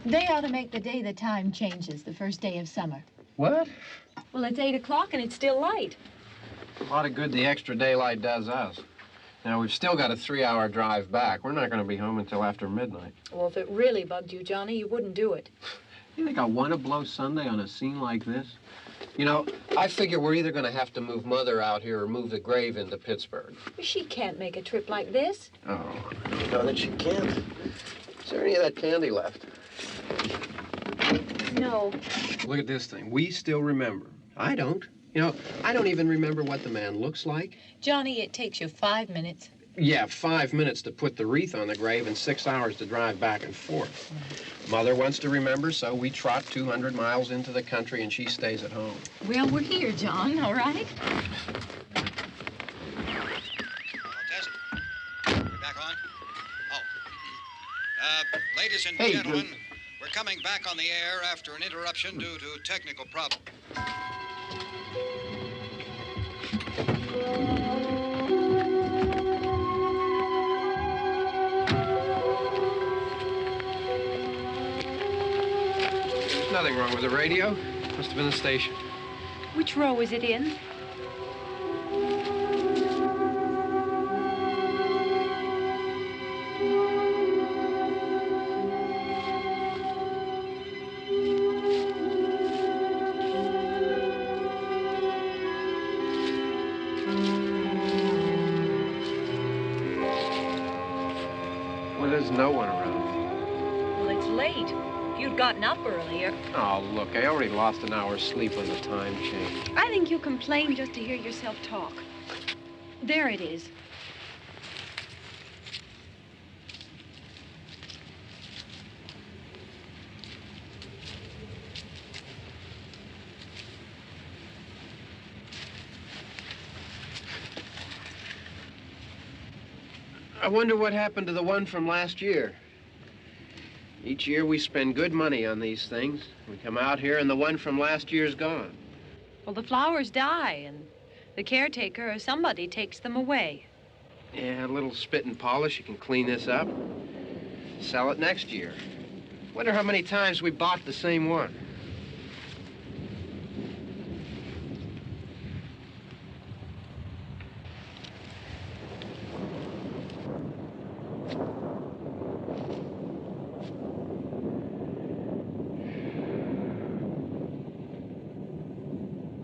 They ought to make the day the time changes, the first day of summer. What? Well, it's 8 o'clock and it's still light. A lot of good the extra daylight does us. Now, we've still got a 3-hour drive back. We're not going to be home until after midnight. Well, if it really bugged you, Johnny, you wouldn't do it. You think I want to blow Sunday on a scene like this? You know, I figure we're either going to have to move Mother out here or move the grave into Pittsburgh. She can't make a trip like this. Oh, you know that she can't. Is there any of that candy left? No. Look at this thing. We still remember. I don't. You know, I don't even remember what the man looks like. Johnny, it takes you 5 minutes. Yeah, 5 minutes to put the wreath on the grave and 6 hours to drive back and forth. Mother wants to remember, so we trot 200 miles into the country and she stays at home. Well, we're here, John, all right? Test. We're back on? Oh. Ladies and gentlemen, we're coming back on the air after an interruption due to technical problem. There's nothing wrong with the radio. Must have been the station. Which row is it in? Well, there's no one around. Well, it's late. If you'd gotten up earlier. Oh, look, I already lost an hour's sleep on the time change. I think you complain just to hear yourself talk. There it is. I wonder what happened to the one from last year. Each year we spend good money on these things. We come out here and the one from last year's gone. Well, the flowers die, and the caretaker or somebody takes them away. Yeah, a little spit and polish. You can clean this up. Sell it next year. Wonder how many times we bought the same one.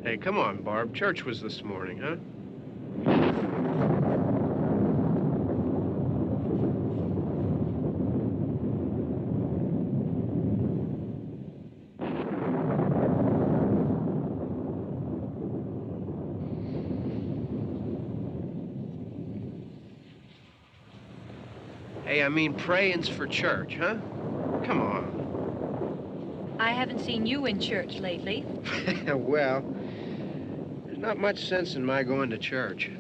Hey, come on, Barb. Church was this morning, huh? Hey, I mean praying's for church, huh? Come on. I haven't seen you in church lately. Well, there's not much sense in my going to church.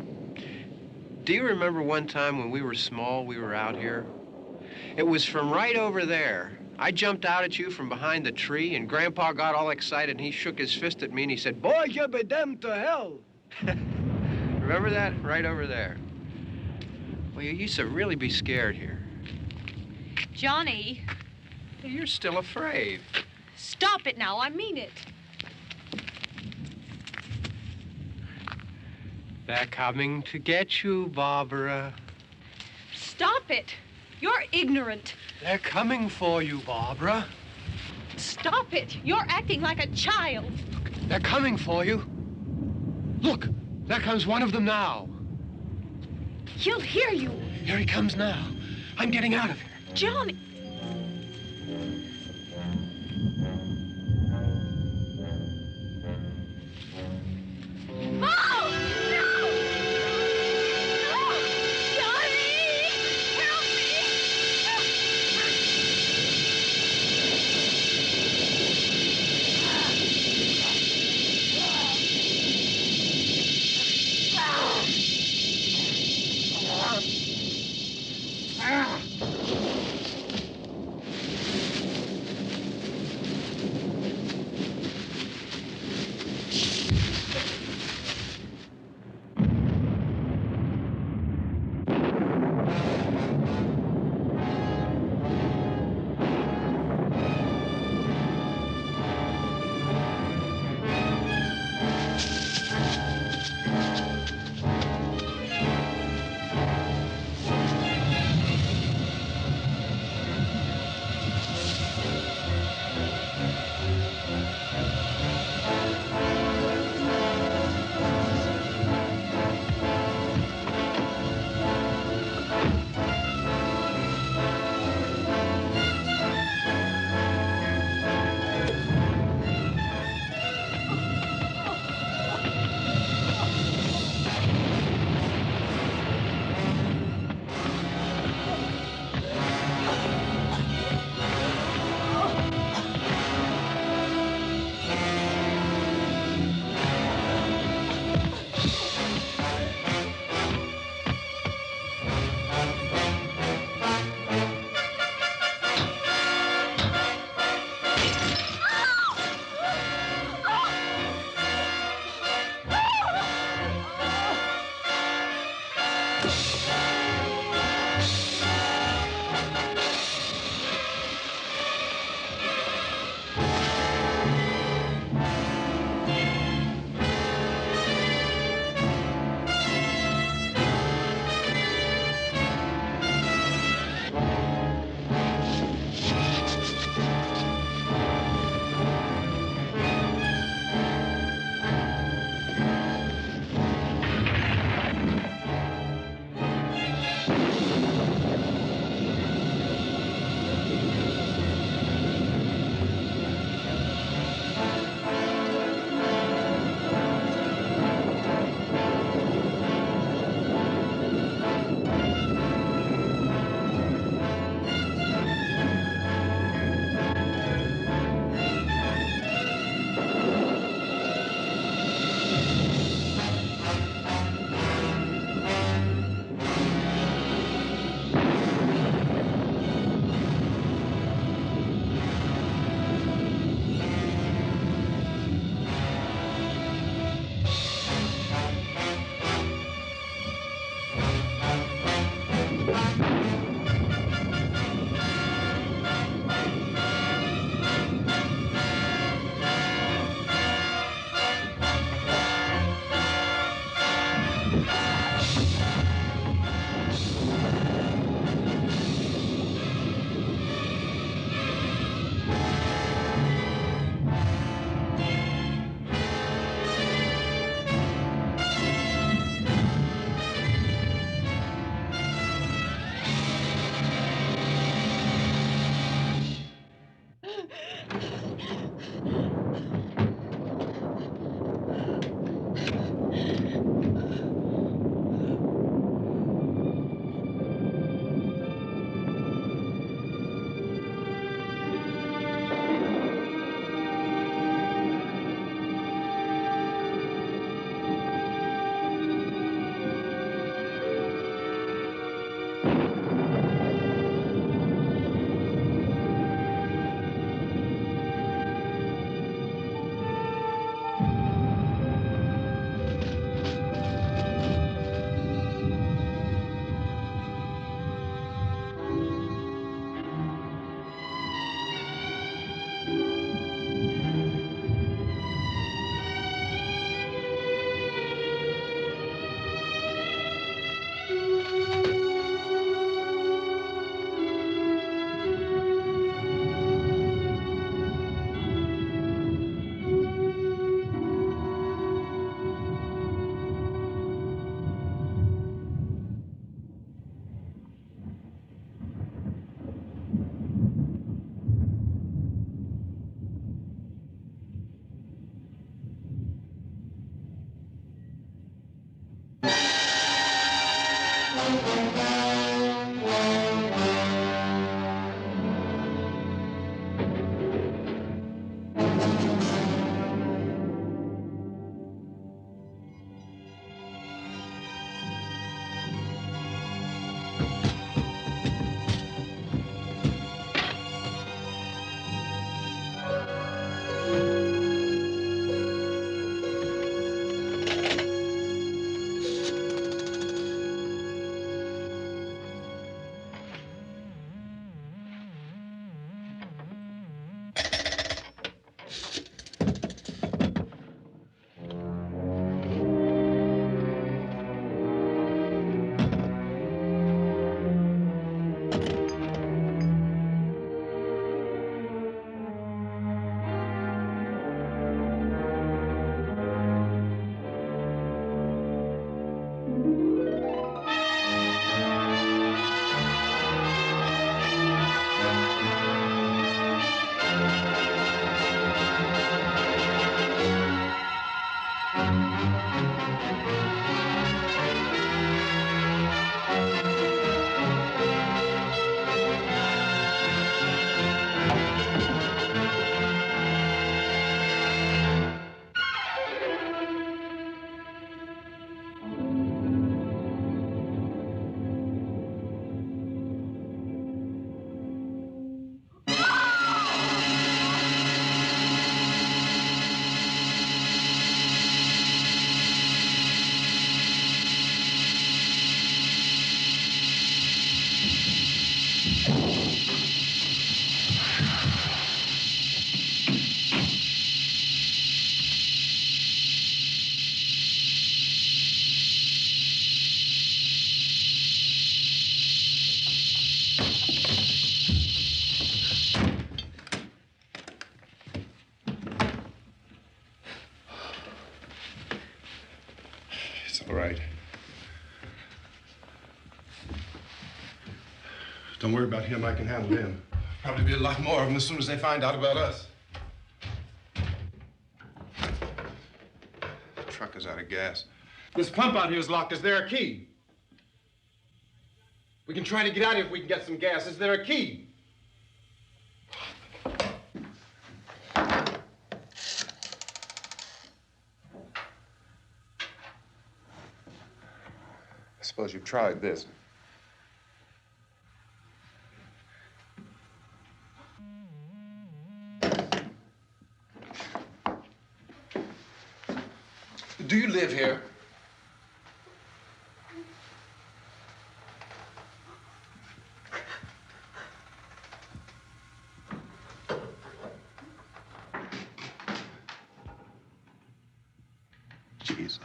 Do you remember one time when we were small, we were out here? It was from right over there. I jumped out at you from behind the tree, and Grandpa got all excited, and he shook his fist at me, and he said, "Boy, you be damned to hell." Remember that? Right over there. Well, you used to really be scared here. Johnny, Hey, you're still afraid. stop it now. I mean it. They're coming to get you, Barbara. Stop it. You're ignorant. They're coming for you, Barbara. Stop it. You're acting like a child. They're coming for you. Look, there comes one of them now. He'll hear you. Here he comes now. I'm getting out of here. Johnny. Oh! No! No! Johnny! Help me! It's all right. Don't worry about him. I can handle him. Probably be a lot more of them as soon as they find out about us. The truck is out of gas. This pump out here is locked. Is there a key? We can try to get out of here if we can get some gas. Is there a key? I suppose you've tried this. Do you live here? Jesus.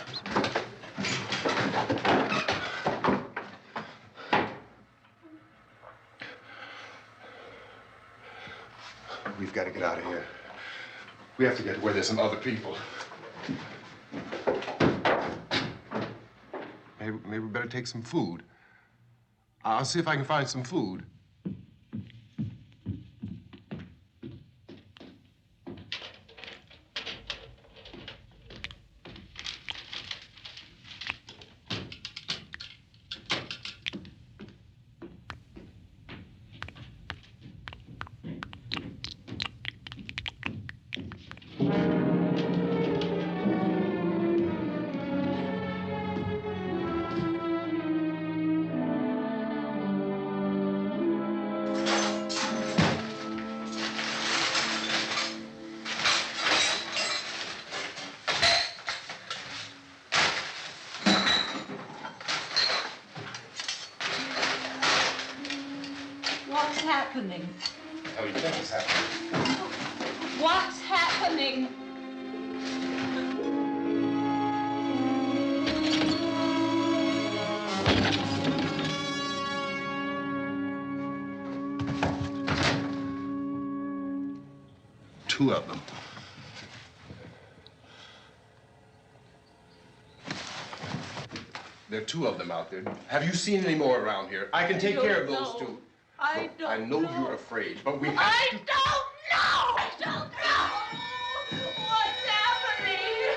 We've got to get out of here. We have to get where there's some other people. Maybe we better take some food. I'll see if I can find some food. What's happening? What do you think is happening? What's happening? Two of them. There are two of them out there. Have you seen any more around here? I can take care of those two. I Look, I know you're afraid, but we have I to... don't know! I don't know! What's happening?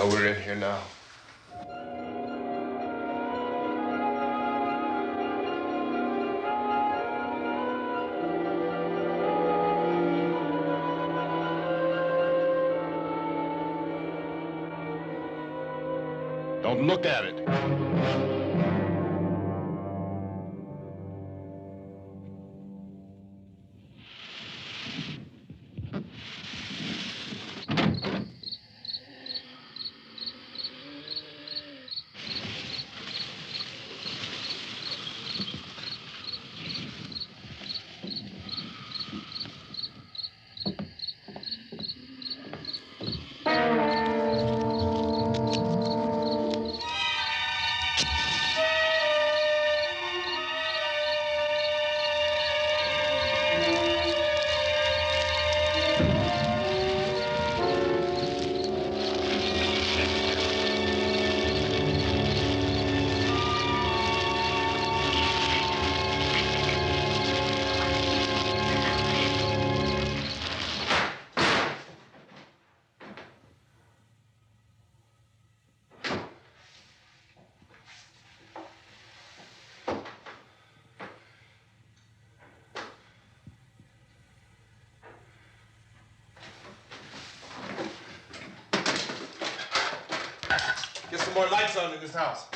So we're in here now. Don't look at it. Get some more lights on in this house.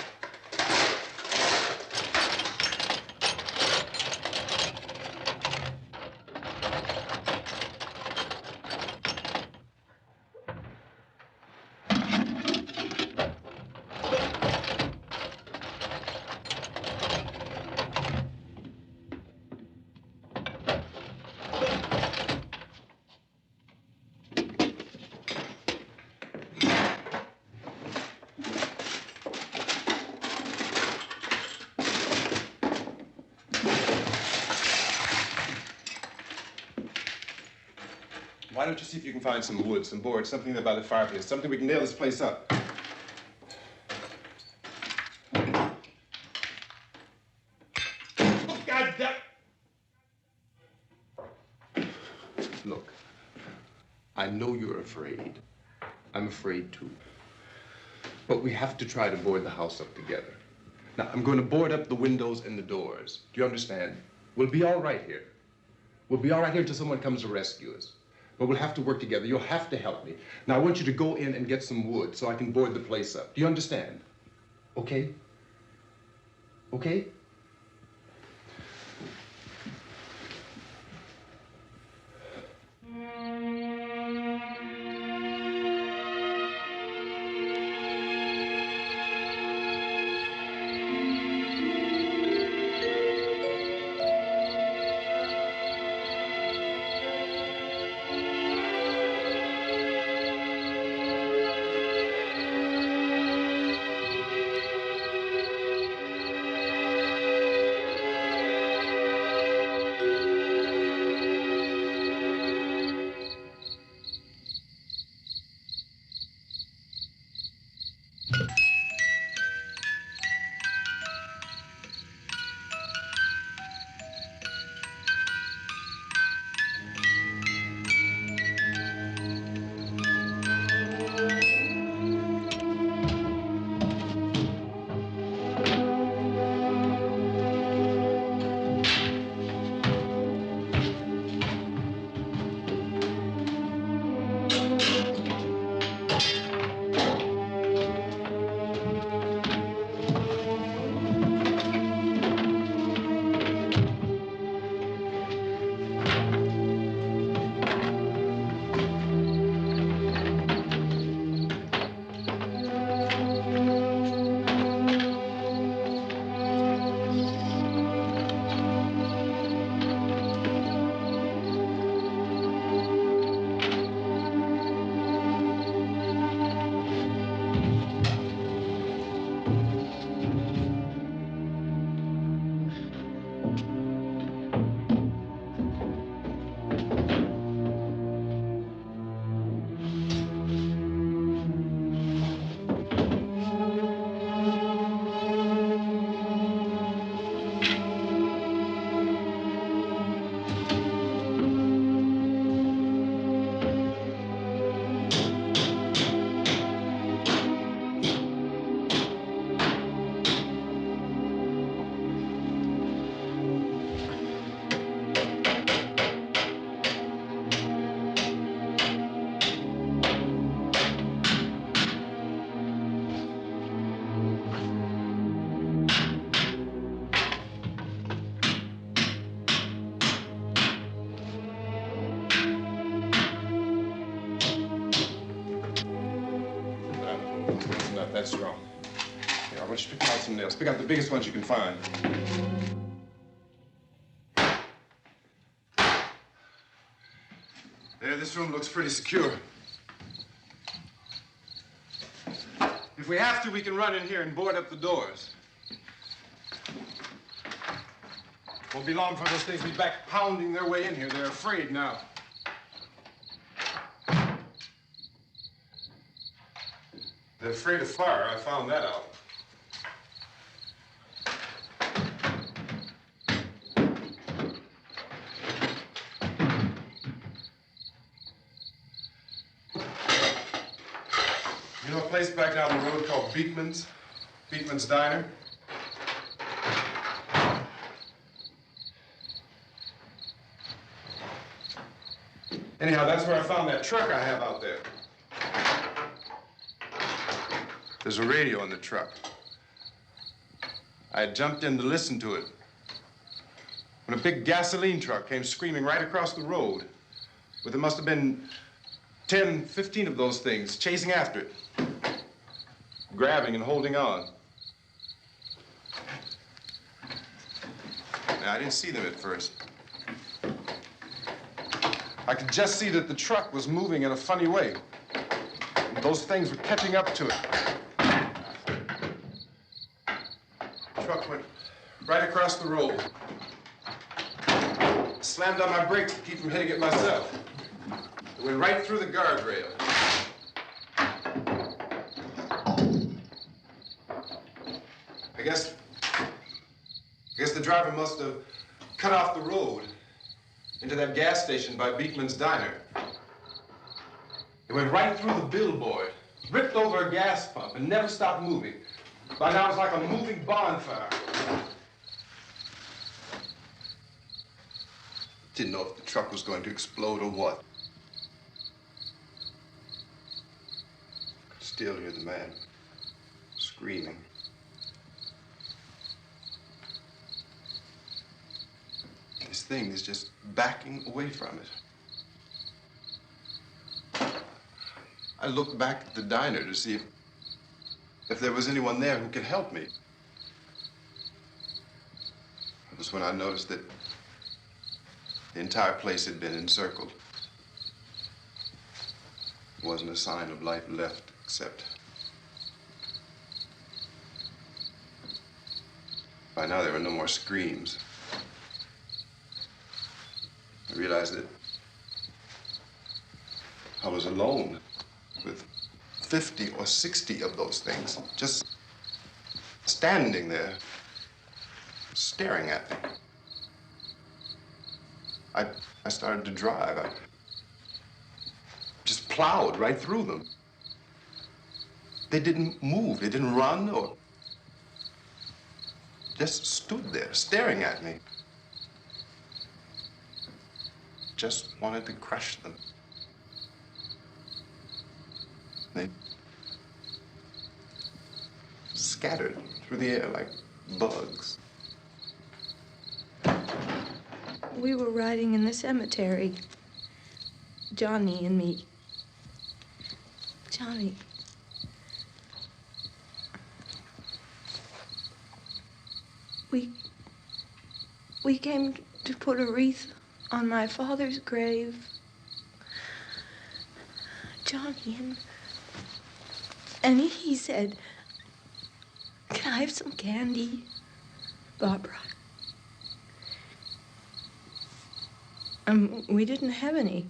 Why don't you see if you can find some wood, some boards, something there by the fireplace, something we can nail this place up. God damn! Look, I know you're afraid. I'm afraid too. But we have to try to board the house up together. Now, I'm going to board up the windows and the doors. Do you understand? We'll be all right here. We'll be all right here until someone comes to rescue us. But we'll have to work together. You'll have to help me. Now, I want you to go in and get some wood so I can board the place up. Do you understand? Okay? Okay? That's wrong. Here, I want you to pick out some nails. Pick out the biggest ones you can find. There, this room looks pretty secure. If we have to, we can run in here and board up the doors. Won't be long before those things will be back pounding their way in here. They're afraid now. They're afraid of fire. I found that out. You know a place back down the road called Beekman's? Beekman's Diner? Anyhow, that's where I found that truck I have out there. There's a radio in the truck. I had jumped in to listen to it when a big gasoline truck came screaming right across the road. But there must have been 10, 15 of those things chasing after it, grabbing and holding on. Now, I didn't see them at first. I could just see that the truck was moving in a funny way. And those things were catching up to it. The truck went right across the road. Slammed on my brakes to keep from hitting it myself. It went right through the guardrail. I guess the driver must have cut off the road into that gas station by Beekman's Diner. It went right through the billboard, ripped over a gas pump, and never stopped moving. By now, it's like a moving bonfire. Didn't know if the truck was going to explode or what. Could still hear the man screaming. This thing is just backing away from it. I looked back at the diner to see if there was anyone there who could help me. It was when I noticed that the entire place had been encircled. There wasn't a sign of life left except by now there were no more screams. I realized that I was alone with 50 or 60 of those things, just standing there, staring at me. I started to drive. I just plowed right through them. They didn't move, they didn't run or just stood there, staring at me. Just wanted to crush them. They scattered through the air like bugs. We were riding in the cemetery, Johnny and me. Johnny. We came to put a wreath on my father's grave. Johnny, and he said, "Can I have some candy, Barbara?" We didn't have any.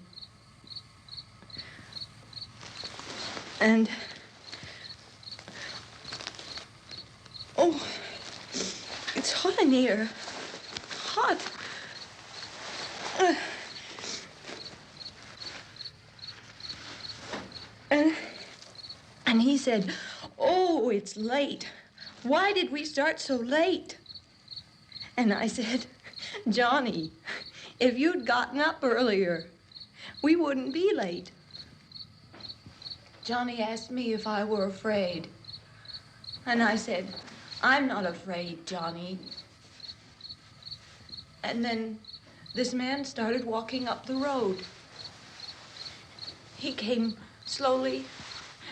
And, oh, it's hot in here. Hot. And he said, "Oh, it's late. Why did we start so late?" And I said, "Johnny, if you'd gotten up earlier, we wouldn't be late." Johnny asked me if I were afraid. And I said, "I'm not afraid, Johnny." And then this man started walking up the road. He came slowly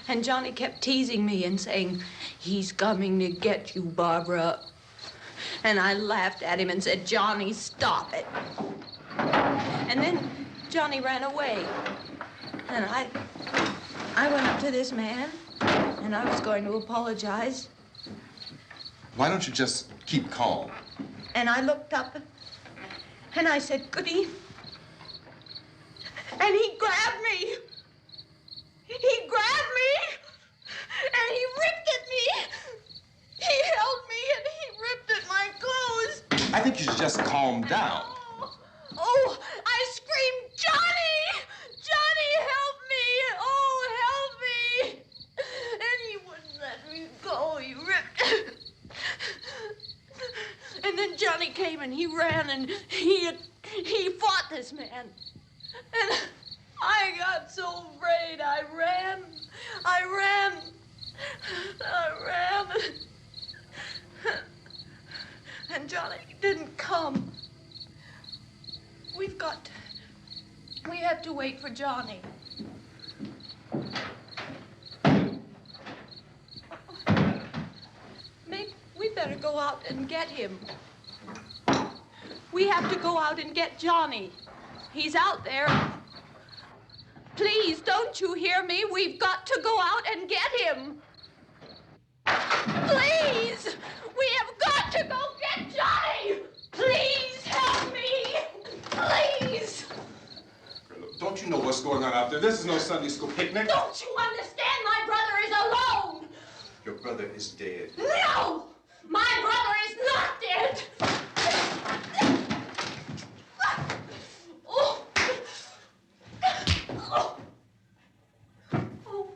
And Johnny kept teasing me and saying, "He's coming to get you, Barbara." And I laughed at him and said, "Johnny, stop it." And then Johnny ran away. And I went up to this man, and I was going to apologize. Why don't you just keep calm? And I looked up, and I said, "Goody." And he grabbed me. He grabbed me, and he ripped at me. He held me, and he ripped at my clothes. I think you should just calm down. Oh, I screamed, "Johnny! Johnny, help me! Oh, help me!" And he wouldn't let me go. He ripped. And then Johnny came and he ran and he fought this man. And I got so afraid. I ran. And Johnny didn't come. We have to wait for Johnny. Maybe we better go out and get him. We have to go out and get Johnny. He's out there. Please, don't you hear me? We've got to go out and get him. Please! We have got to go get Johnny! Please help me! Please! Don't you know what's going on out there? This is no Sunday school picnic. Don't you understand? My brother is alone! Your brother is dead. No! My brother is not dead! Oh. Oh. Oh.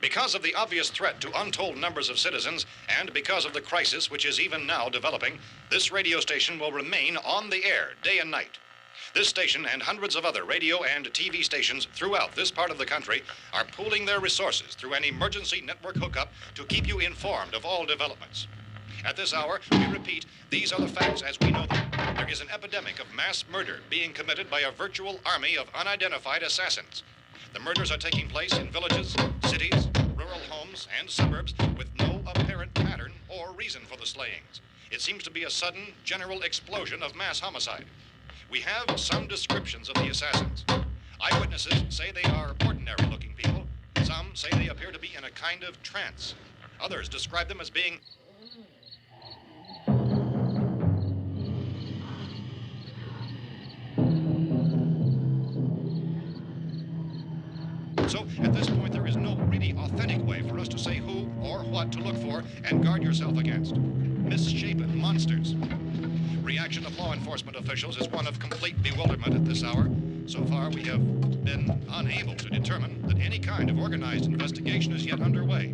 Because of the obvious threat to untold numbers of citizens, and because of the crisis which is even now developing, this radio station will remain on the air day and night. This station and hundreds of other radio and TV stations throughout this part of the country are pooling their resources through an emergency network hookup to keep you informed of all developments. At this hour, we repeat, these are the facts as we know them. There is an epidemic of mass murder being committed by a virtual army of unidentified assassins. The murders are taking place in villages, cities, rural homes, and suburbs with no apparent pattern or reason for the slayings. It seems to be a sudden, general explosion of mass homicide. We have some descriptions of the assassins. Eyewitnesses say they are ordinary-looking people. Some say they appear to be in a kind of trance. Others describe them as being So, at this point, there is no really authentic way for us to say who or what to look for and guard yourself against. Misshapen monsters. Reaction of law enforcement officials is one of complete bewilderment at this hour. So far, we have been unable to determine that any kind of organized investigation is yet underway.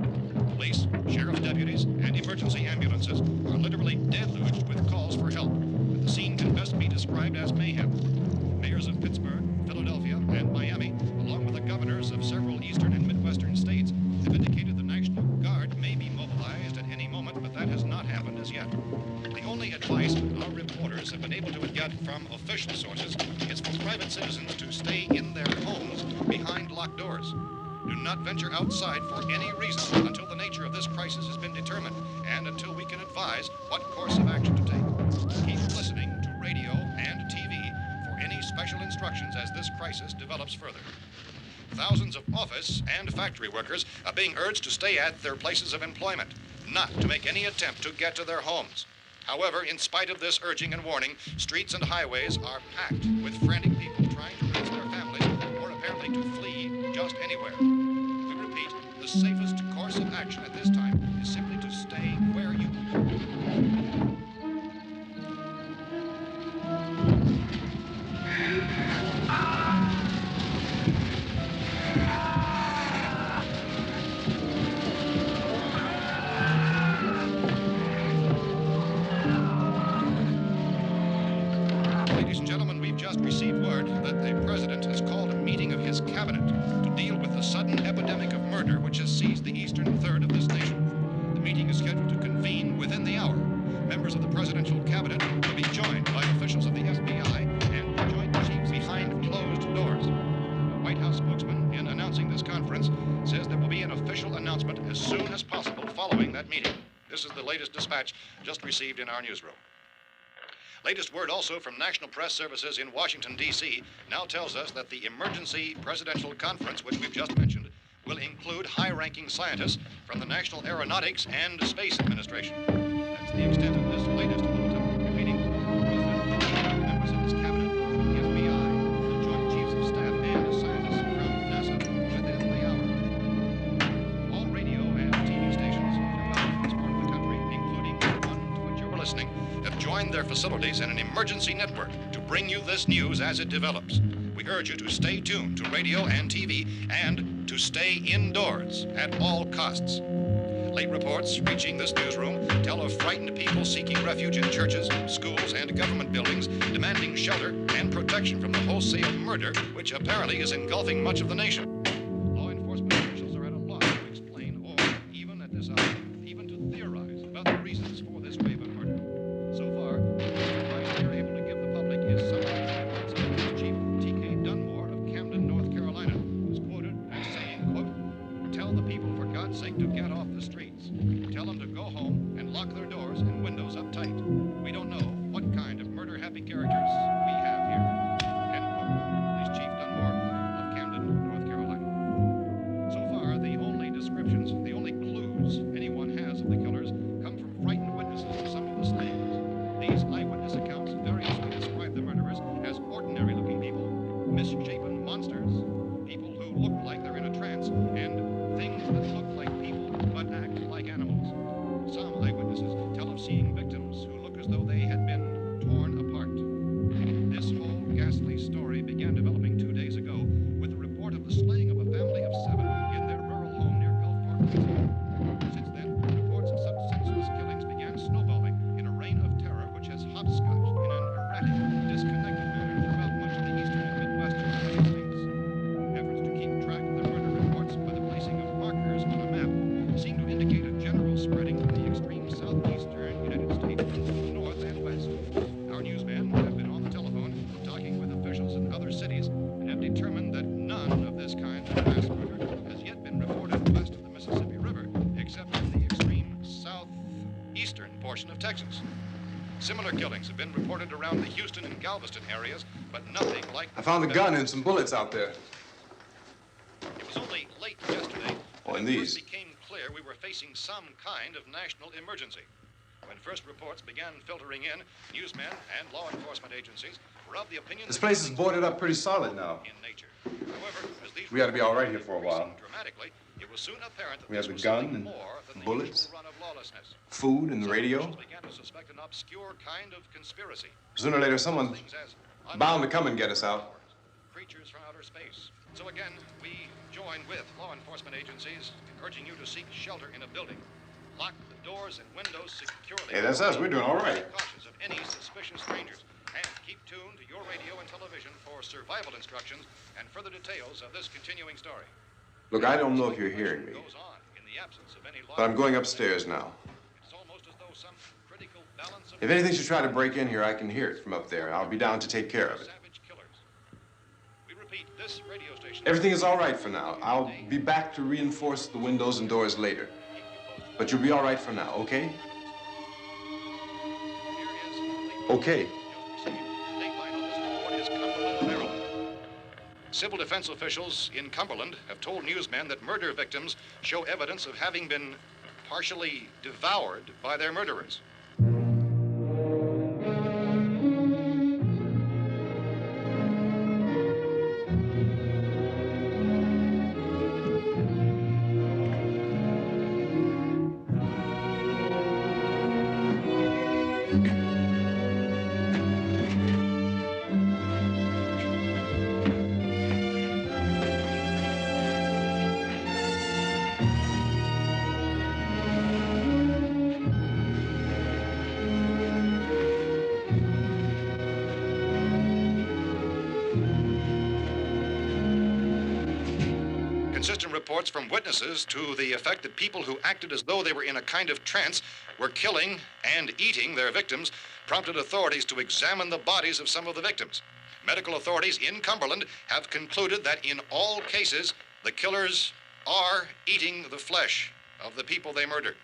Police, sheriff's deputies, and emergency ambulances are literally deluged with calls for help. And the scene can best be described as mayhem. Mayors of Pittsburgh, Philadelphia, and Miami, along with the governors of several eastern and midwestern states, have indicated the National Guard may be mobilized at any moment, but that has not happened as yet. The only advice our reporters have been able to get from official sources is for private citizens to stay in their homes behind locked doors. Do not venture outside for any reason until the nature of this crisis has been determined and until we can advise what course of action to take. Keep listening to radio and TV for any special instructions as this crisis develops further. Thousands of office and factory workers are being urged to stay at their places of employment, not to make any attempt to get to their homes. However, in spite of this urging and warning, streets and highways are packed with frantic people trying to reach their families or apparently to flee just anywhere. We repeat, the safest action at this time is simply to stay where you Ladies and gentlemen, we've just received word that the president has called a meeting of his cabinet to deal with the sudden epidemic of murder which has seized the eastern third of this nation. The meeting is scheduled to convene within the hour. Members of the presidential cabinet will be joined by officials of the FBI and the Joint Chiefs behind closed doors. A White House spokesman, in announcing this conference, says there will be an official announcement as soon as possible following that meeting. This is the latest dispatch just received in our newsroom. Latest word also from National Press Services in Washington, D.C. now tells us that the emergency presidential conference, which we've just mentioned, will include high-ranking scientists from the National Aeronautics and Space Administration. That's the extent of this latest bulletin. Repeating, the President, members of his cabinet, the FBI, the Joint Chiefs of Staff, and scientists from NASA within the hour. All radio and TV stations throughout this part of the country, including the one to which you're listening, have joined their facilities in an emergency network to bring you this news as it develops. We urge you to stay tuned to radio and TV and to stay indoors at all costs. Late reports reaching this newsroom tell of frightened people seeking refuge in churches, schools, and government buildings, demanding shelter and protection from the wholesale murder which apparently is engulfing much of the nation. Law enforcement officials are at a loss to explain or, even at this hour, even to theorize about the reasons for this wave of murder. So far, the advice we are able to give the public is summarized by Police Chief T.K. Dunmore of Camden, North Carolina, who's quoted as saying, quote, "Tell the people, for God's sake, to get off the streets. Tell them to go home and lock their doors and windows up tight. We don't know what kind of murder-happy characters we have here." End quote. Police Chief Dunmore of Camden, North Carolina. So far, the only descriptions, the only clues anyone has of the killers come from frightened witnesses of some of the slayings. These eyewitness accounts variously describe the murderers as ordinary-looking people, misshapen monsters, people who look like they're in a trance, and things that look like people but act like animals. Some eyewitnesses tell of seeing victims who look as though they had been torn apart. This whole ghastly story began developing 2 days ago with the report of the slaying of a family of 7 in their rural home near Gulfport, Louisiana. Since then, reports of such senseless killings began snowballing in a reign of terror which has hopscotched in an erratic, disconnected manner throughout much of the eastern and midwestern United States. Efforts to keep track of the murder reports by the placing of markers on a map seem to indicate a general spreading from the extreme southeastern United States to the north and west. Our newsmen have been on the telephone talking with officials in other cities and have determined that none of this kind of mass murder has yet been reported west of the Mississippi River, except in the extreme southeastern portion of Texas. Similar killings have been reported around the Houston and Galveston areas, but nothing like... I found a gun and some bullets out there. It was only late yesterday Oh, and that it these. first became clear we were facing some kind of national emergency. When first reports began filtering in, newsmen and law enforcement agencies were of the opinion This that place is killings boarded were up pretty solid now. in nature. However, as these We ought to be all right reports here for a increased while. dramatically, it was soon apparent that We this have the was gun something and more than the bullets, usual run of lawlessness. food and the Some radio. officials began to suspect an obscure kind of conspiracy. Sooner or later, someone's Things as bound to come and get us out. creatures from outer space. So again, we join with law enforcement agencies, urging you to seek shelter in a building. Lock the doors and windows securely. Hey, that's us. We're doing all right. Be cautious of any suspicious strangers. And keep tuned to your radio and television for survival instructions and further details of this continuing story. Look, I don't know if you're hearing me, Goes on in the absence of any law but I'm going upstairs now. It's almost as though some critical balance of If anything should try to break in here, I can hear it from up there. I'll be down to take care of it. savage killers. We repeat, this radio station... Everything is all right for now. I'll be back to reinforce the windows and doors later. But you'll be all right for now, okay? Okay. Civil defense officials in Cumberland have told newsmen that murder victims show evidence of having been partially devoured by their murderers. Consistent reports from witnesses to the effect that people who acted as though they were in a kind of trance were killing and eating their victims prompted authorities to examine the bodies of some of the victims. Medical authorities in Cumberland have concluded that in all cases, the killers are eating the flesh of the people they murdered.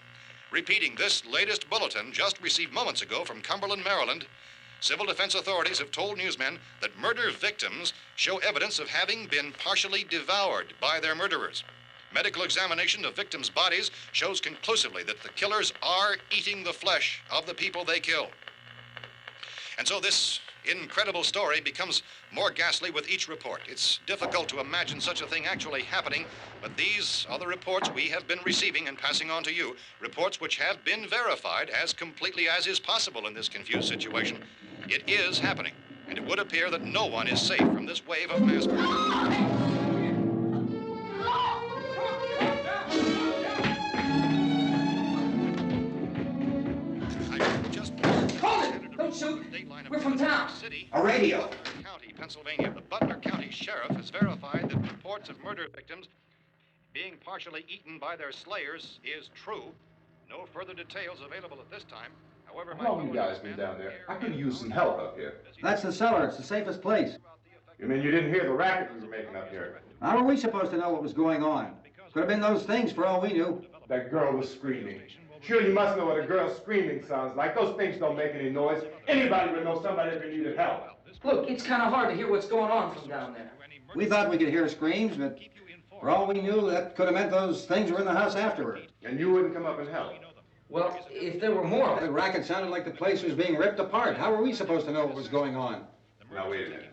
Repeating this latest bulletin just received moments ago from Cumberland, Maryland, civil defense authorities have told newsmen that murder victims show evidence of having been partially devoured by their murderers. Medical examination of victims' bodies shows conclusively that the killers are eating the flesh of the people they kill. And so this incredible story becomes more ghastly with each report. It's difficult to imagine such a thing actually happening, but these are the reports we have been receiving and passing on to you, reports which have been verified as completely as is possible in this confused situation. It is happening, and it would appear that no one is safe from this wave of mass murder. Don't shoot. We're from town. A radio. County, Pennsylvania. The Butler County Sheriff has verified that reports of murder victims being partially eaten by their slayers is true. No further details available at this time. However, How long you guys been down there? I could use some help up here. That's the cellar. It's the safest place. You mean you didn't hear the racket we were making up here? How are we supposed to know what was going on? Could have been those things for all we knew. That girl was screaming. Sure, you must know what a girl screaming sounds like. Those things don't make any noise. Anybody would know somebody ever needed help. Look, it's kind of hard to hear what's going on from down there. We thought we could hear screams, but for all we knew, that could have meant those things were in the house afterward. And you wouldn't come up and help? Well, if there were more of The it. racket sounded like the place was being ripped apart. How were we supposed to know what was going on? Now, wait a minute.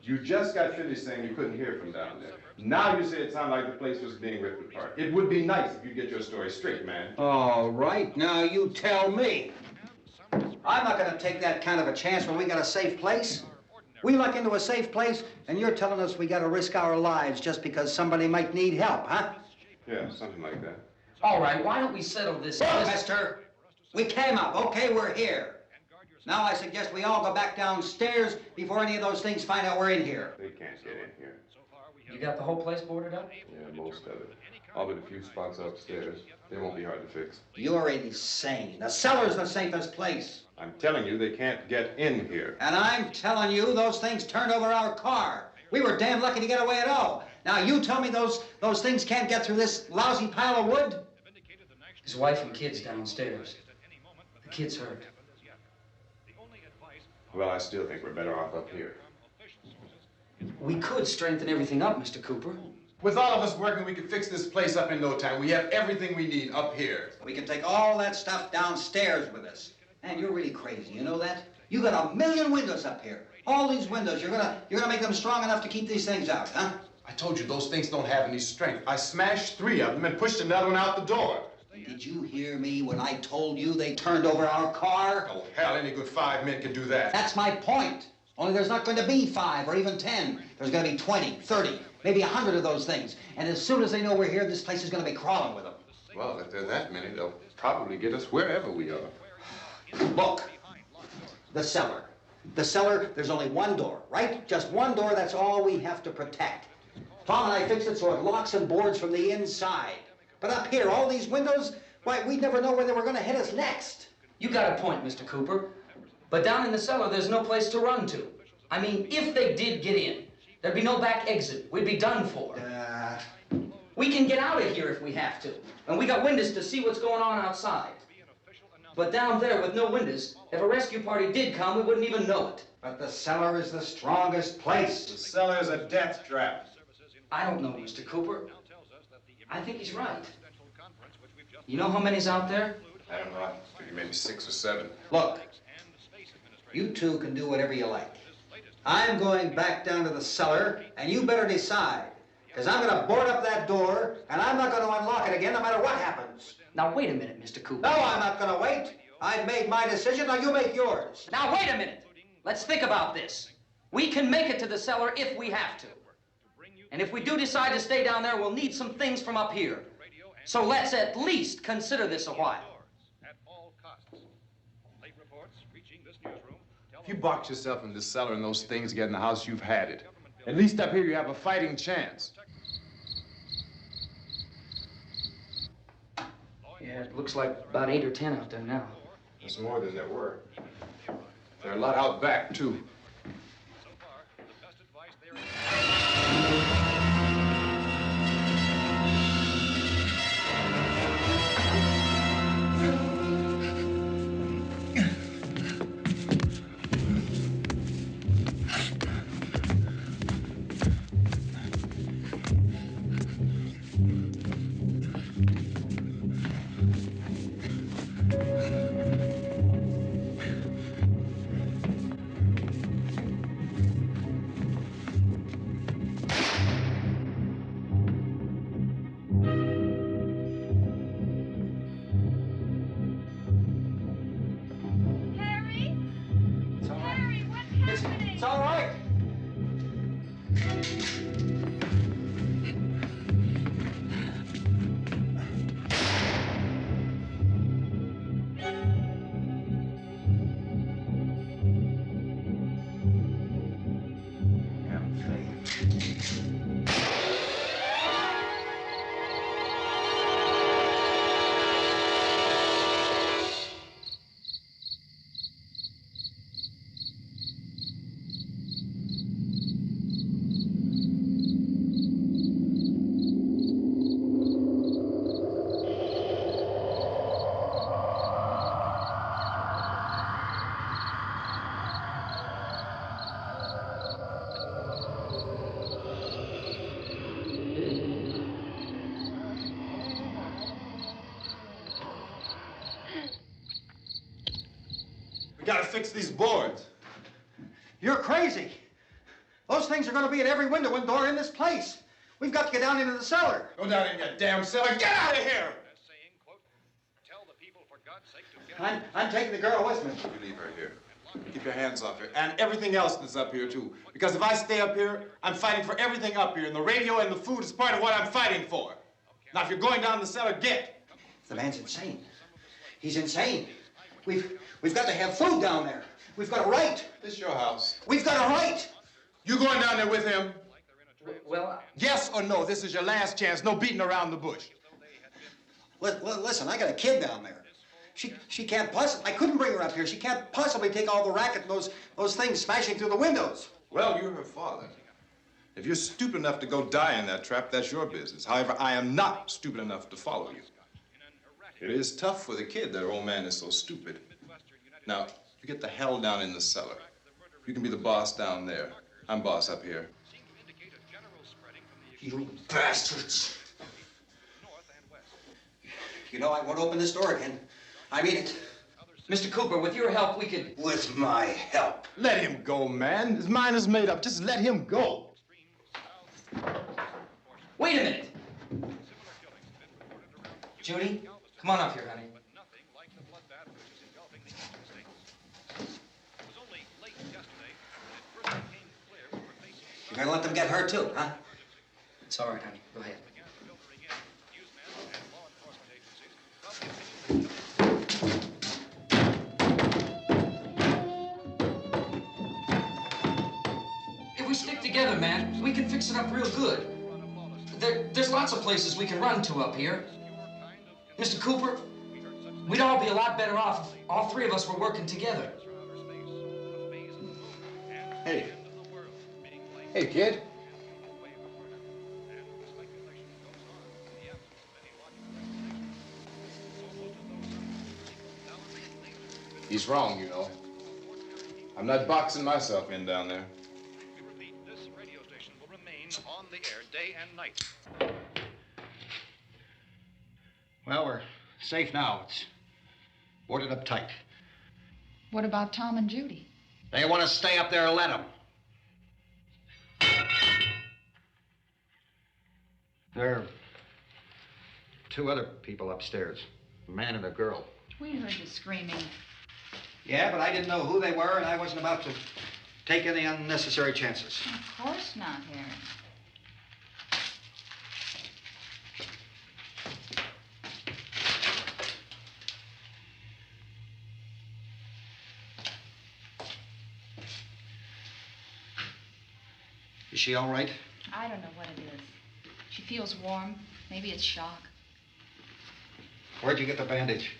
You just got finished saying you couldn't hear from down there. Now you say it sounded like the place was being ripped apart. It would be nice if you get your story straight, man. All right, now you tell me. I'm not going to take that kind of a chance when we got a safe place. We luck into a safe place, and you're telling us we got to risk our lives just because somebody might need help, huh? Yeah, something like that. All right, why don't we settle this? Look, mister, we came up. Okay, we're here. Now I suggest we all go back downstairs before any of those things find out we're in here. They can't get in here. You got the whole place boarded up? Yeah, most of it. All but a few spots upstairs. They won't be hard to fix. You're insane. The cellar's the safest place. I'm telling you, they can't get in here. And I'm telling you, those things turned over our car. We were damn lucky to get away at all. Now you tell me those things can't get through this lousy pile of wood? His wife and kids downstairs. The kid's hurt. Well, I still think we're better off up here. We could strengthen everything up, Mr. Cooper. With all of us working, we could fix this place up in no time. We have everything we need up here. We can take all that stuff downstairs with us. Man, you're really crazy, you know that? You got 1,000,000 windows up here. All these windows, you're gonna make them strong enough to keep these things out, huh? I told you, those things don't have any strength. I smashed 3 of them and pushed another one out the door. Did you hear me when I told you they turned over our car? Oh, hell, any good 5 men can do that. That's my point. Only there's not going to be 5 or even 10. There's going to be 20, 30, maybe 100 of those things. And as soon as they know we're here, this place is going to be crawling with them. Well, if there are that many, they'll probably get us wherever we are. Look, the cellar. The cellar, there's only one door, right? Just one door, that's all we have to protect. Tom and I fixed it so it locks and boards from the inside. But up here, all these windows, why, we'd never know where they were going to hit us next. You got a point, Mr. Cooper. But down in the cellar, there's no place to run to. I mean, if they did get in, there'd be no back exit. We'd be done for. We can get out of here if we have to. And we got windows to see what's going on outside. But down there with no windows, if a rescue party did come, we wouldn't even know it. But the cellar is the strongest place. The cellar's a death trap. I don't know, Mr. Cooper. I think he's right. You know how many's out there? I don't know. I figure maybe 6 or 7. Look, you two can do whatever you like. I'm going back down to the cellar, and you better decide. Because I'm going to board up that door, and I'm not going to unlock it again no matter what happens. Now, wait a minute, Mr. Cooper. No, I'm not going to wait. I've made my decision, now you make yours. Now, wait a minute. Let's think about this. We can make it to the cellar if we have to. And if we do decide to stay down there, we'll need some things from up here. So let's at least consider this a while. If you box yourself in the cellar and those things get in the house, you've had it. At least up here you have a fighting chance. Yeah, it looks like about 8 or 10 out there now. There's more than there were. There are a lot out back, too. It's all right. We gotta fix these boards. You're crazy. Those things are going to be at every window and door in this place. We've got to get down into the cellar. Go down in your damn cellar. Get out of here! I'm taking the girl with me. You leave her here. Keep your hands off her. And everything else that's up here, too. Because if I stay up here, I'm fighting for everything up here. And the radio and the food is part of what I'm fighting for. Now, if you're going down the cellar, get. The man's insane. He's insane. We've got to have food down there. We've got a right. This is your house. We've got a right. You going down there with him? Well, Yes or no? This is your last chance. No beating around the bush. Listen, I got a kid down there. She can't possibly, I couldn't bring her up here. She can't possibly take all the racket and those things smashing through the windows. Well, you're her father. If you're stupid enough to go die in that trap, that's your business. However, I am not stupid enough to follow you. It is tough for the kid that her old man is so stupid. Now, you get the hell down in the cellar. You can be the boss down there. I'm boss up here. You bastards. You know, I won't open this door again. I mean it. Mr. Cooper, with your help, we could... With my help. Let him go, man. His mind is made up. Just let him go. Wait a minute. Judy, come on up here, honey. You're gonna let them get hurt too, huh? It's all right, honey. Go ahead. If we stick together, man, we can fix it up real good. There's lots of places we can run to up here. Mr. Cooper, we'd all be a lot better off if all three of us were working together. Hey. Hey, kid. He's wrong, you know. I'm not boxing myself in down there. This radio station will remain on the air day and night. Well, we're safe now. It's boarded up tight. What about Tom and Judy? They want to stay up there, let them. There are two other people upstairs, a man and a girl. We heard the screaming. Yeah, but I didn't know who they were, and I wasn't about to take any unnecessary chances. Of course not, Harry. Is she all right? I don't know what it is. She feels warm. Maybe it's shock. Where'd you get the bandage?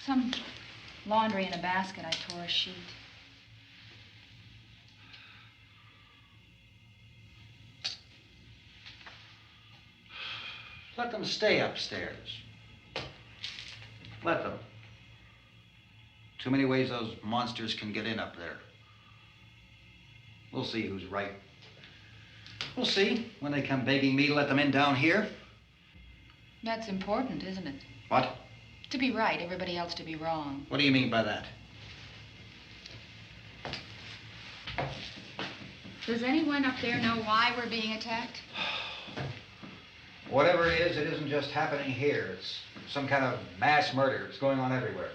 Some laundry in a basket. I tore a sheet. Let them stay upstairs. Let them. Too many ways those monsters can get in up there. We'll see who's right. We'll see when they come begging me to let them in down here. That's important, isn't it? What? To be right, everybody else to be wrong. What do you mean by that? Does anyone up there know why we're being attacked? Whatever it isn't just happening here. It's some kind of mass murder. It's going on everywhere.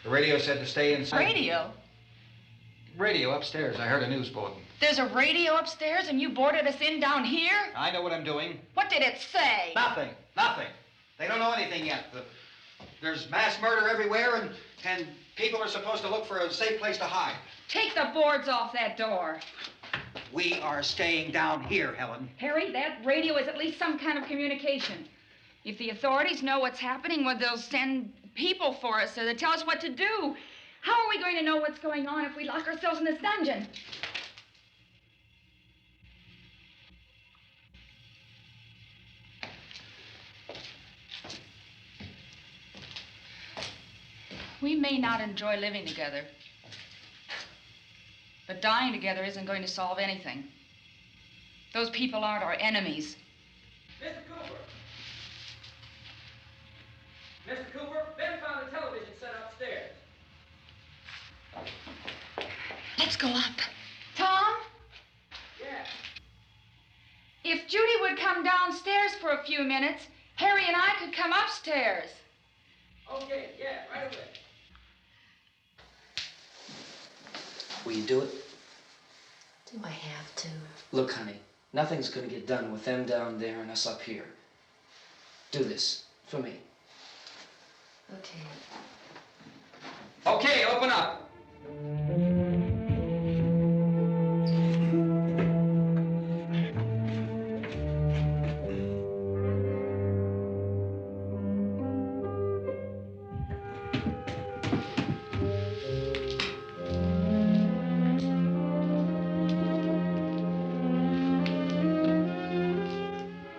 The radio said to stay inside. Radio? Radio upstairs. I heard a news bulletin. There's a radio upstairs and you boarded us in down here? I know what I'm doing. What did it say? Nothing. Nothing. They don't know anything yet. There's mass murder everywhere, and people are supposed to look for a safe place to hide. Take the boards off that door. We are staying down here, Helen. Harry, that radio is at least some kind of communication. If the authorities know what's happening, well, they'll send people for us so they'll tell us what to do. How are we going to know what's going on if we lock ourselves in this dungeon? We may not enjoy living together, but dying together isn't going to solve anything. Those people aren't our enemies. Mr. Cooper! Mr. Cooper, Ben found a television set upstairs. Let's go up. Tom? Yeah. If Judy would come downstairs for a few minutes, Harry and I could come upstairs. Okay, yeah, right away. Will you do it? Do I have to? Look, honey, nothing's gonna get done with them down there and us up here. Do this for me. Okay. Okay, open up.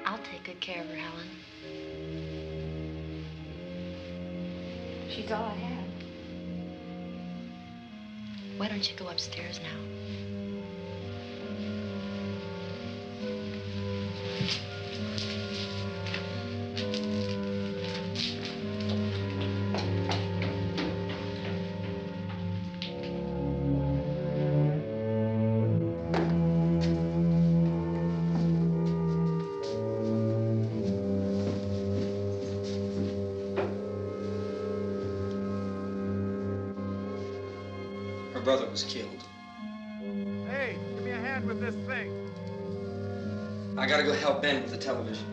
I'll take good care of her, Helen. She's all I have. Why don't you go upstairs now? Her brother was killed. Hey, give me a hand with this thing. I gotta go help Ben with the television.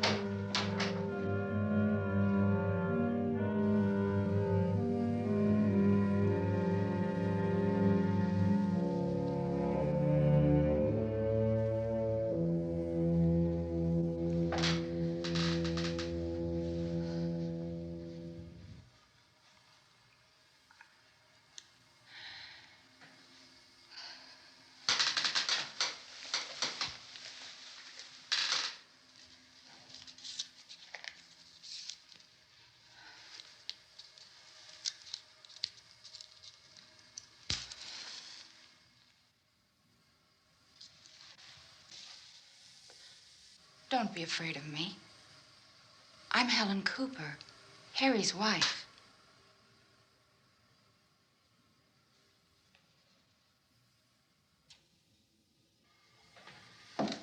Don't be afraid of me. I'm Helen Cooper, Harry's wife.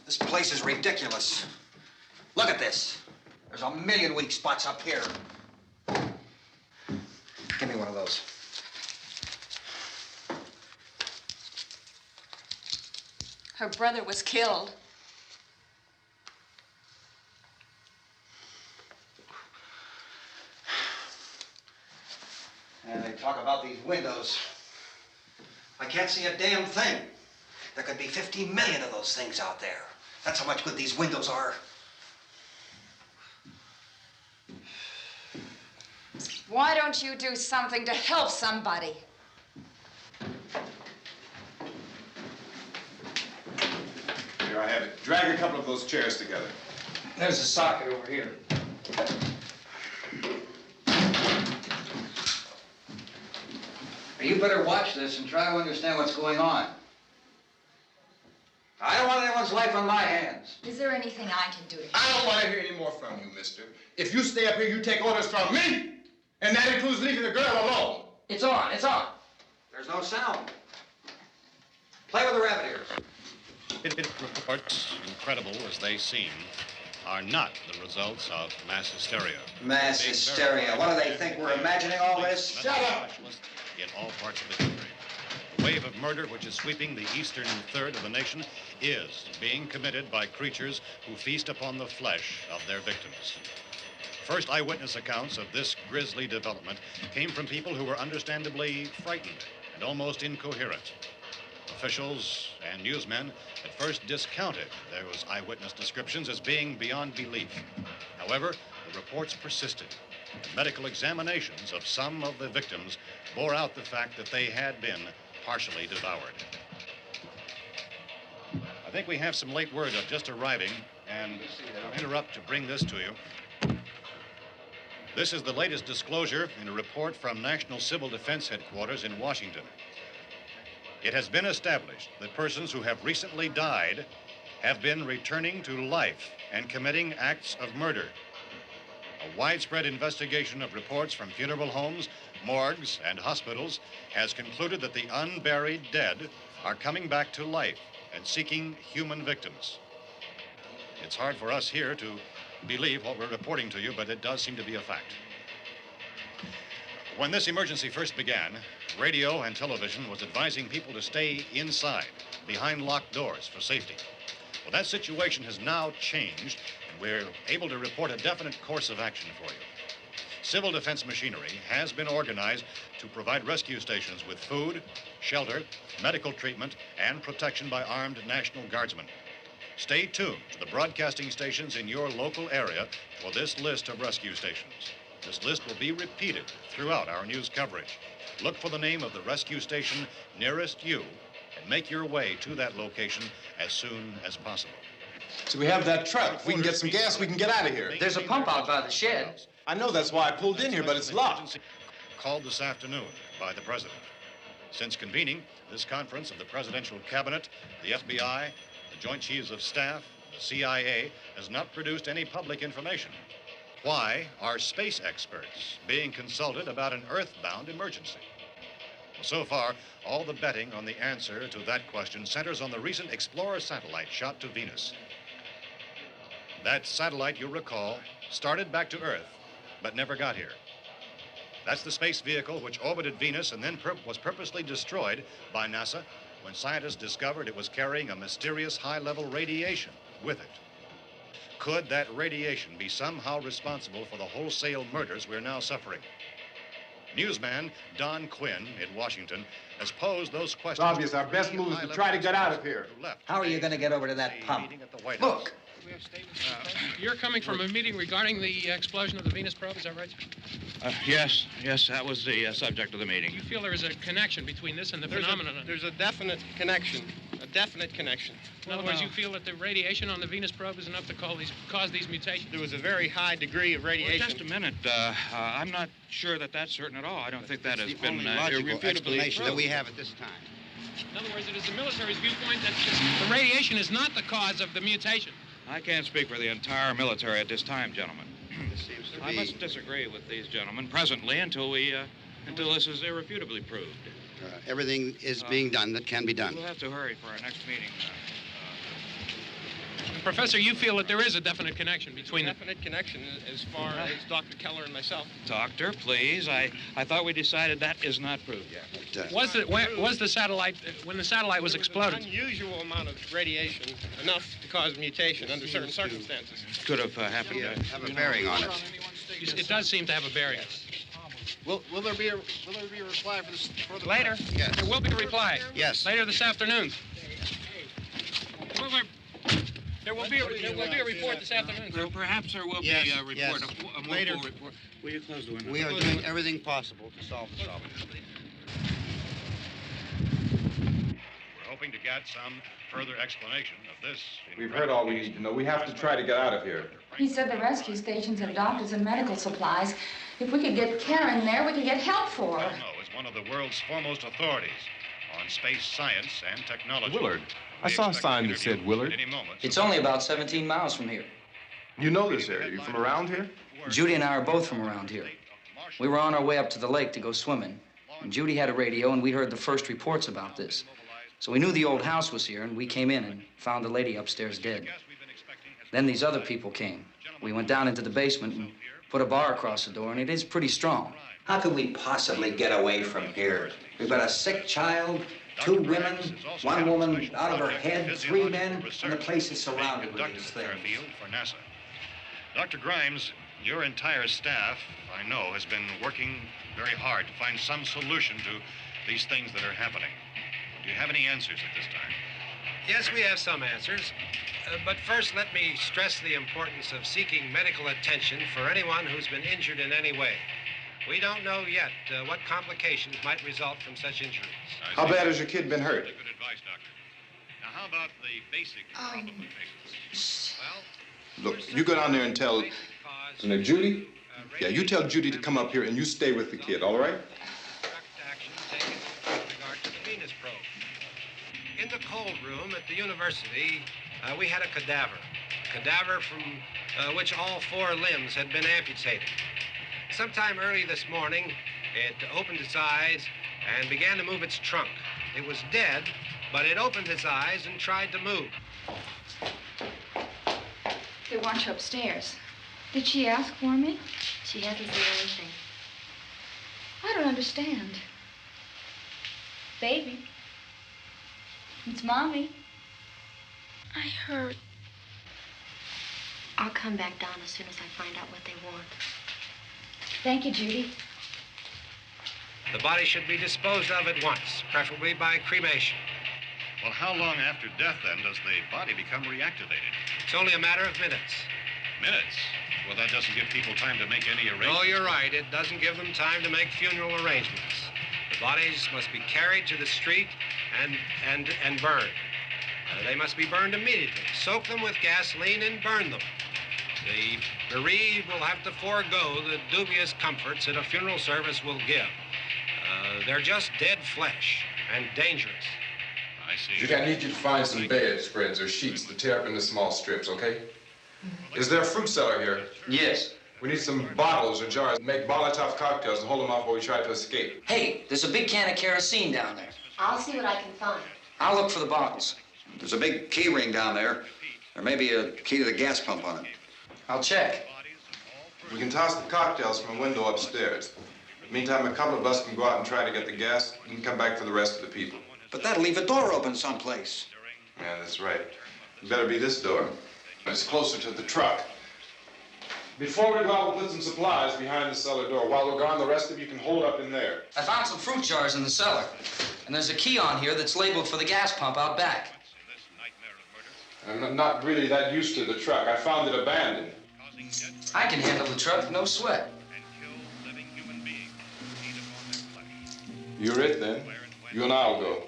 This place is ridiculous. Look at this. There's a million weak spots up here. windows. Her brother was killed. And they talk about these windows. I can't see a damn thing. There could be 15 million of those things out there. That's how much good these windows are. Why don't you do something to help somebody? Here, I have it. Drag a couple of those chairs together. There's a socket over here. You better watch this and try to understand what's going on. I don't want anyone's life on my hands. Is there anything I can do to help? I don't want to hear any more from you, mister. If you stay up here, you take orders from me. And that includes leaving the girl alone. It's on, it's on. There's no sound. Play with the rabbit ears. Reports, incredible as they seem, are not the results of mass hysteria. Mass hysteria. What do they think? We're imagining all this? Shut up! In all parts of the country. The wave of murder which is sweeping the eastern third of the nation is being committed by creatures who feast upon the flesh of their victims. First eyewitness accounts of this grisly development came from people who were understandably frightened and almost incoherent. Officials and newsmen at first discounted those eyewitness descriptions as being beyond belief. However, the reports persisted. And medical examinations of some of the victims bore out the fact that they had been partially devoured. I think we have some late word of just arriving, and I'll interrupt to bring this to you. This is the latest disclosure in a report from National Civil Defense Headquarters in Washington. It has been established that persons who have recently died have been returning to life and committing acts of murder. A widespread investigation of reports from funeral homes, morgues, and hospitals has concluded that the unburied dead are coming back to life and seeking human victims. It's hard for us here to believe what we're reporting to you, but it does seem to be a fact. When this emergency first began, radio and television was advising people to stay inside, behind locked doors for safety. Well, that situation has now changed, and we're able to report a definite course of action for you. Civil defense machinery has been organized to provide rescue stations with food, shelter, medical treatment, and protection by armed National Guardsmen. Stay tuned to the broadcasting stations in your local area for this list of rescue stations. This list will be repeated throughout our news coverage. Look for the name of the rescue station nearest you and make your way to that location as soon as possible. So we have that truck. If we can get some gas, we can get out of here. There's a pump out by the shed. I know, that's why I pulled in here, but it's locked. Called this afternoon by the president. Since convening this conference of the presidential cabinet, the FBI, the Joint Chiefs of Staff, the CIA has not produced any public information. Why are space experts being consulted about an earthbound emergency? Well, so far, all the betting on the answer to that question centers on the recent Explorer satellite shot to Venus. That satellite, you'll recall, started back to Earth, but never got here. That's the space vehicle which orbited Venus and then was purposely destroyed by NASA when scientists discovered it was carrying a mysterious high-level radiation with it. Could that radiation be somehow responsible for the wholesale murders we're now suffering? Newsman Don Quinn in Washington has posed those questions. It's obvious our best move is to try to get out of here. How are you going to get over to that pump? Look! You're coming from a meeting regarding the explosion of the Venus probe, is that right? Yes, that was the subject of the meeting. You feel there is a connection between this and the phenomenon? There's a definite connection. In other words, you feel that the radiation on the Venus probe is enough to cause these mutations? There was a very high degree of radiation. Well, just a minute. I'm not sure that that's certain at all. I don't think that has been logical explanation that we have at this time. In other words, it is the military's viewpoint that the radiation is not the cause of the mutation. I can't speak for the entire military at this time, gentlemen. This seems to I be... must disagree with these gentlemen presently until this is irrefutably proved. everything is being done that can be done. We'll have to hurry for our next meeting. Professor, you feel that there is a definite connection between the... Definite connection as far as Dr. Keller and myself. Doctor, please. I thought we decided that is not proved yet. Was the satellite, when the satellite was exploded? An unusual amount of radiation, enough to cause mutation under certain circumstances. Could have happened. Have a bearing on it. It does seem to have a bearing. Will there be a reply for this? For the Later? Yes. There will be a reply. Yes. Later this afternoon. There will be a report this afternoon. Perhaps there will be a report, yes. a Later. full report. Will you close the window? We are doing everything possible to solve the problem. We're hoping to get some further explanation of this. We've heard all we need to know. We have to try to get out of here. He said the rescue stations have doctors and medical supplies. If we could get care in there, we could get help for her. Belno is one of the world's foremost authorities on space science and technology. Willard. I saw a sign that said Willard. It's only about 17 miles from here. You know this area. You from around here? Judy and I are both from around here. We were on our way up to the lake to go swimming, and Judy had a radio, and we heard the first reports about this. So we knew the old house was here, and we came in and found the lady upstairs dead. Then these other people came. We went down into the basement and put a bar across the door, and it is pretty strong. How could we possibly get away from here? We've got a sick child, 2 women, 1 woman out of her head, 3 men, and the place is surrounded with these things. For NASA. Dr. Grimes, your entire staff, I know, has been working very hard to find some solution to these things that are happening. Do you have any answers at this time? Yes, we have some answers. But first, let me stress the importance of seeking medical attention for anyone who's been injured in any way. We don't know yet what complications might result from such injuries. How bad has your kid been hurt? Good advice, Doctor. Now, how about the basic problem of patients? Well, Look, you go down there and tell... What's her name, Judy? Yeah, you tell Judy to come up here and you stay with the kid, all right? Action taken with regard to the Venus probe. In the cold room at the university, we had a cadaver from which all 4 limbs had been amputated. Sometime early this morning, it opened its eyes and began to move its trunk. It was dead, but it opened its eyes and tried to move. They want you upstairs. Did she ask for me? She hasn't said anything. I don't understand. Baby. It's Mommy. I heard. I'll come back down as soon as I find out what they want. Thank you, Judy. The body should be disposed of at once, preferably by cremation. well, how long after death, then, does the body become reactivated? It's only a matter of minutes. Minutes? Well, that doesn't give people time to make any arrangements. Oh, you're right. It doesn't give them time to make funeral arrangements. The bodies must be carried to the street and burned. They must be burned immediately. Soak them with gasoline and burn them. The bereaved will have to forego the dubious comforts that a funeral service will give. They're just dead flesh and dangerous. I see. Judy, I need you to find some bedspreads or sheets to tear up into small strips, okay? Is there a fruit cellar here? Yes. We need some bottles or jars. Make Molotov cocktails and hold them off while we try to escape. Hey, there's a big can of kerosene down there. I'll see what I can find. I'll look for the bottles. There's a big key ring down there. There may be a key to the gas pump on it. I'll check. We can toss the cocktails from a window upstairs. Meantime, a couple of us can go out and try to get the gas and come back for the rest of the people. But that'll leave a door open someplace. Yeah, that's right. It better be this door. It's closer to the truck. Before we go out, we'll put some supplies behind the cellar door. While we're gone, the rest of you can hold up in there. I found some fruit jars in the cellar. And there's a key on here that's labeled for the gas pump out back. I'm not really that used to the truck. I found it abandoned. I can handle the truck, no sweat. You're it, then. You and I'll go.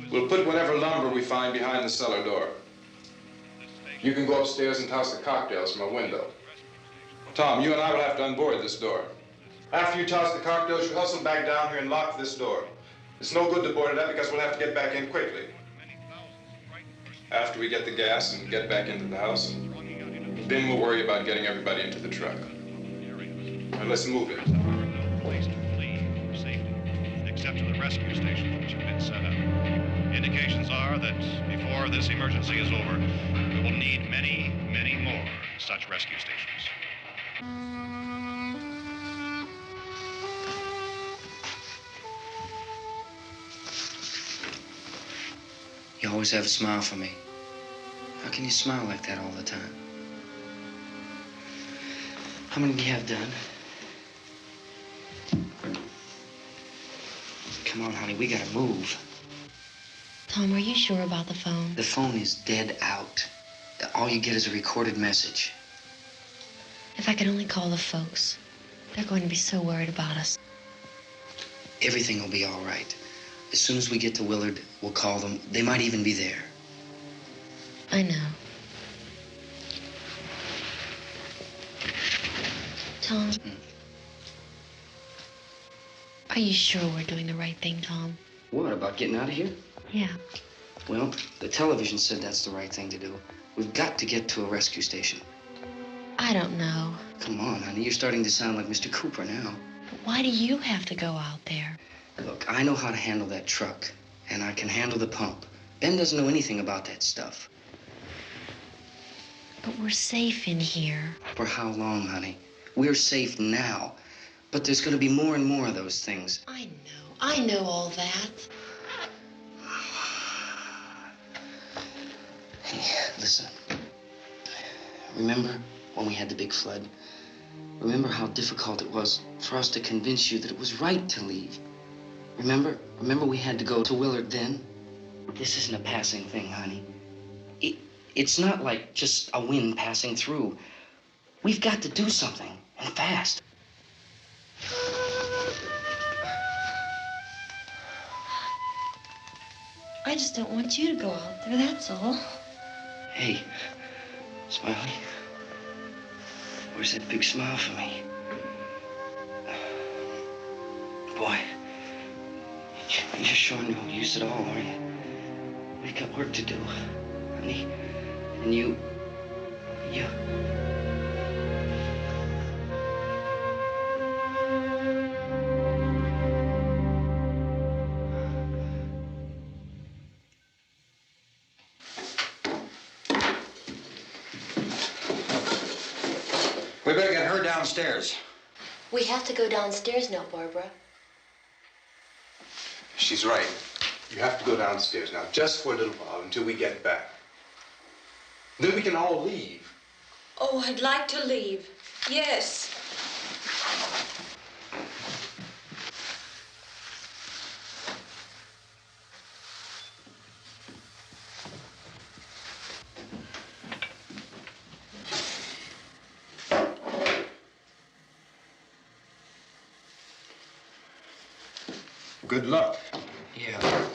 We'll put whatever lumber we find behind the cellar door. You can go upstairs and toss the cocktails from a window. Tom, you and I will have to unboard this door. After you toss the cocktails, you hustle back down here and lock this door. It's no good to board it up because we'll have to get back in quickly. After we get the gas and get back into the house, then we'll worry about getting everybody into the truck. Now let's move it. Except to the rescue stations which have been set up. Indications are that before this emergency is over, we will need many, many more such rescue stations. You always have a smile for me. How can you smile like that all the time? How many do you have done? Come on, honey, we gotta move. Tom, are you sure about the phone? The phone is dead out. All you get is a recorded message. If I could only call the folks. They're going to be so worried about us. Everything will be all right. As soon as we get to Willard, we'll call them. They might even be there. I know. Tom, are you sure we're doing the right thing, Tom? What, about getting out of here? Yeah. Well, the television said that's the right thing to do. We've got to get to a rescue station. I don't know. Come on, honey, you're starting to sound like Mr. Cooper now. But why do you have to go out there? Look, I know how to handle that truck, and I can handle the pump. Ben doesn't know anything about that stuff. But we're safe in here. For how long, honey? We're safe now, but there's going to be more and more of those things. I know all that. Hey, listen. Remember when we had the big flood? Remember how difficult it was for us to convince you that it was right to leave? Remember we had to go to Willard then? This isn't a passing thing, honey. It's not like just a wind passing through. We've got to do something, and fast. I just don't want you to go out there, that's all. Hey, Smiley, where's that big smile for me? Boy, you're sure no use at all, are you? We've got work to do, honey. And you... We better get her downstairs. We have to go downstairs now, Barbara. She's right. You have to go downstairs now, just for a little while, until we get back. Then we can all leave. Oh, I'd like to leave. Yes. Good luck. Yeah.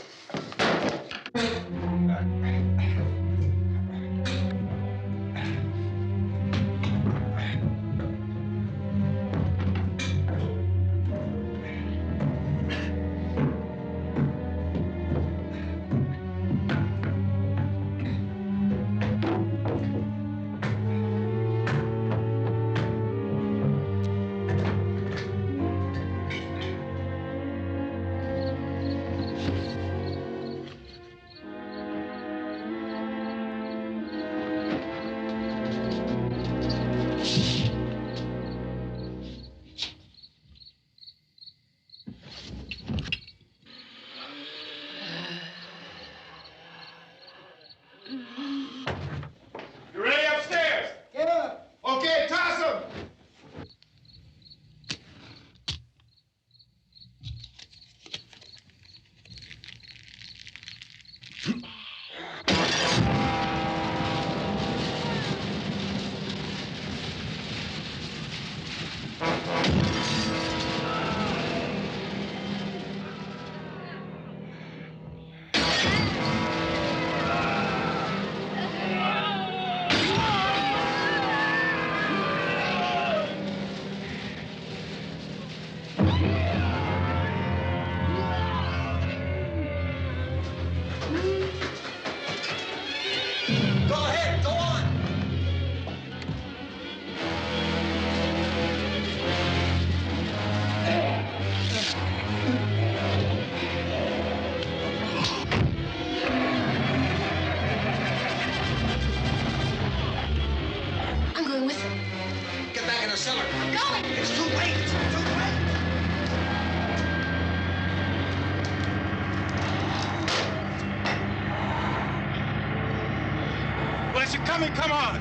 coming, come on!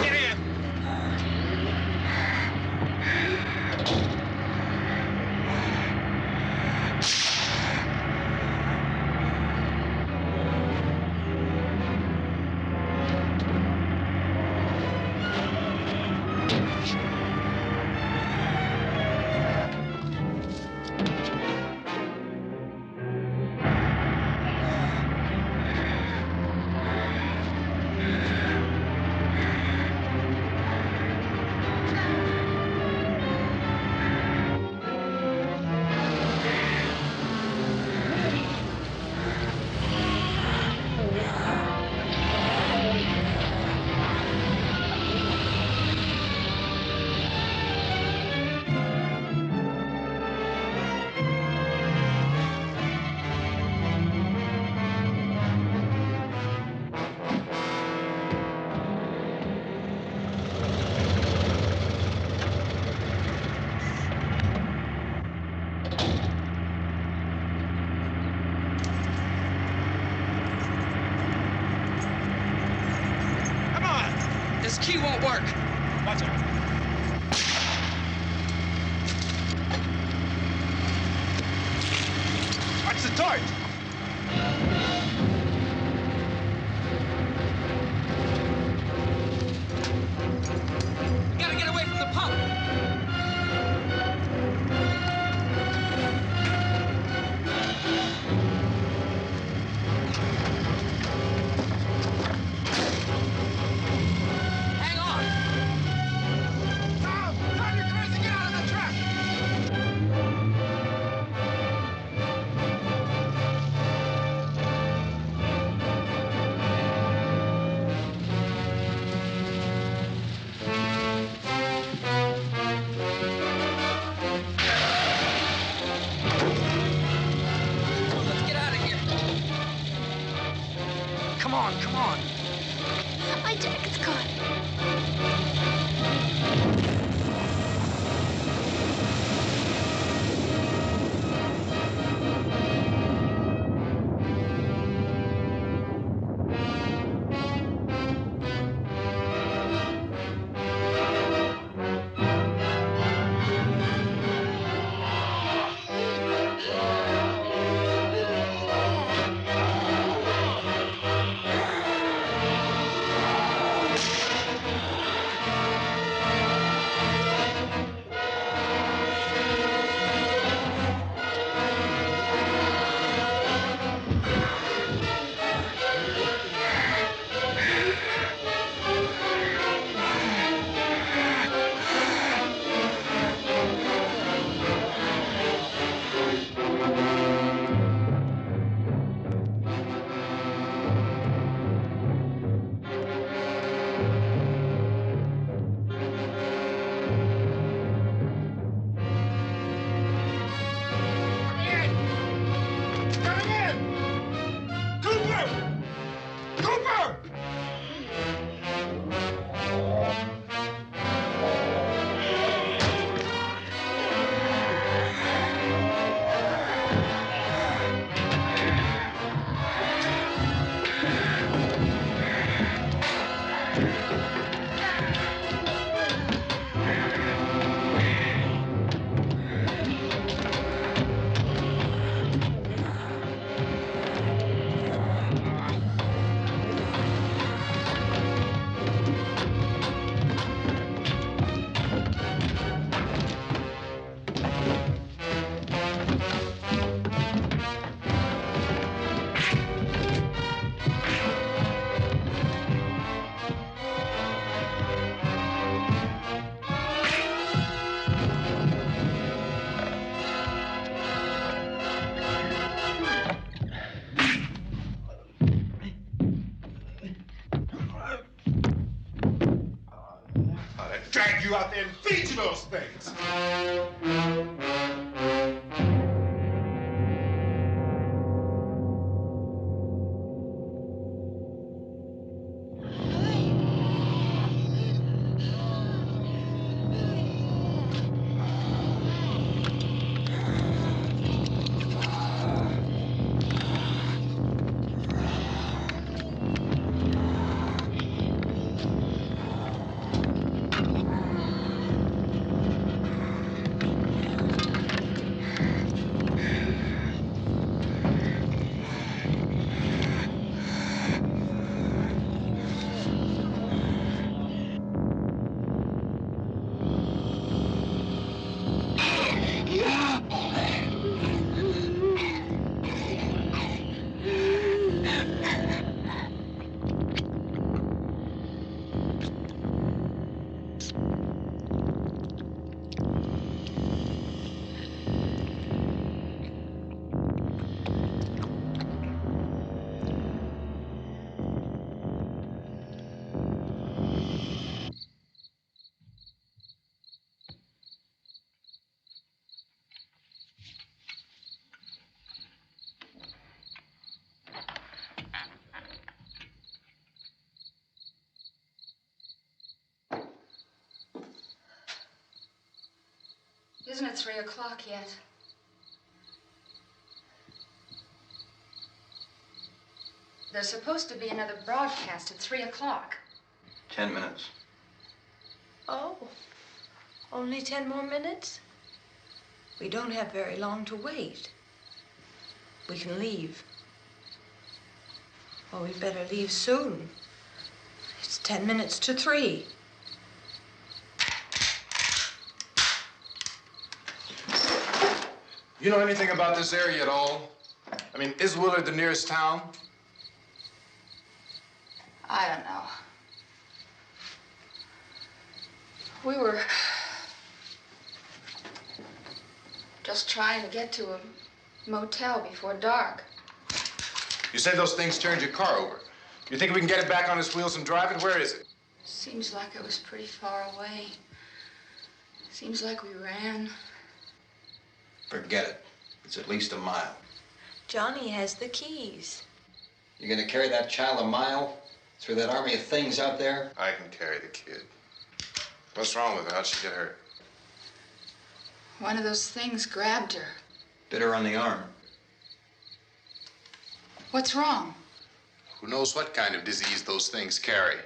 Get in! This key won't work. Watch out. Watch the torch! We gotta get away from the pump. Hang on. Tom! Drive your cars and get out of the truck! Let's get out of here. Come on, come on. My jacket's caught. Drag you out there and feed you those things! Isn't it 3 o'clock yet? There's supposed to be another broadcast at 3 o'clock. 10 minutes. Oh, only 10 more minutes? We don't have very long to wait. We can leave. Well, we'd better leave soon. It's 10 minutes to 3. You know anything about this area at all? I mean, is Willard the nearest town? I don't know. We were just trying to get to a motel before dark. You said those things turned your car over. You think we can get it back on its wheels and drive it? Where is it? Seems like it was pretty far away. Seems like we ran. Forget it. It's at least a mile. Johnny has the keys. You gonna carry that child a mile through that army of things out there? I can carry the kid. What's wrong with her? How'd she get hurt? One of those things grabbed her. Bit her on the arm. What's wrong? Who knows what kind of disease those things carry?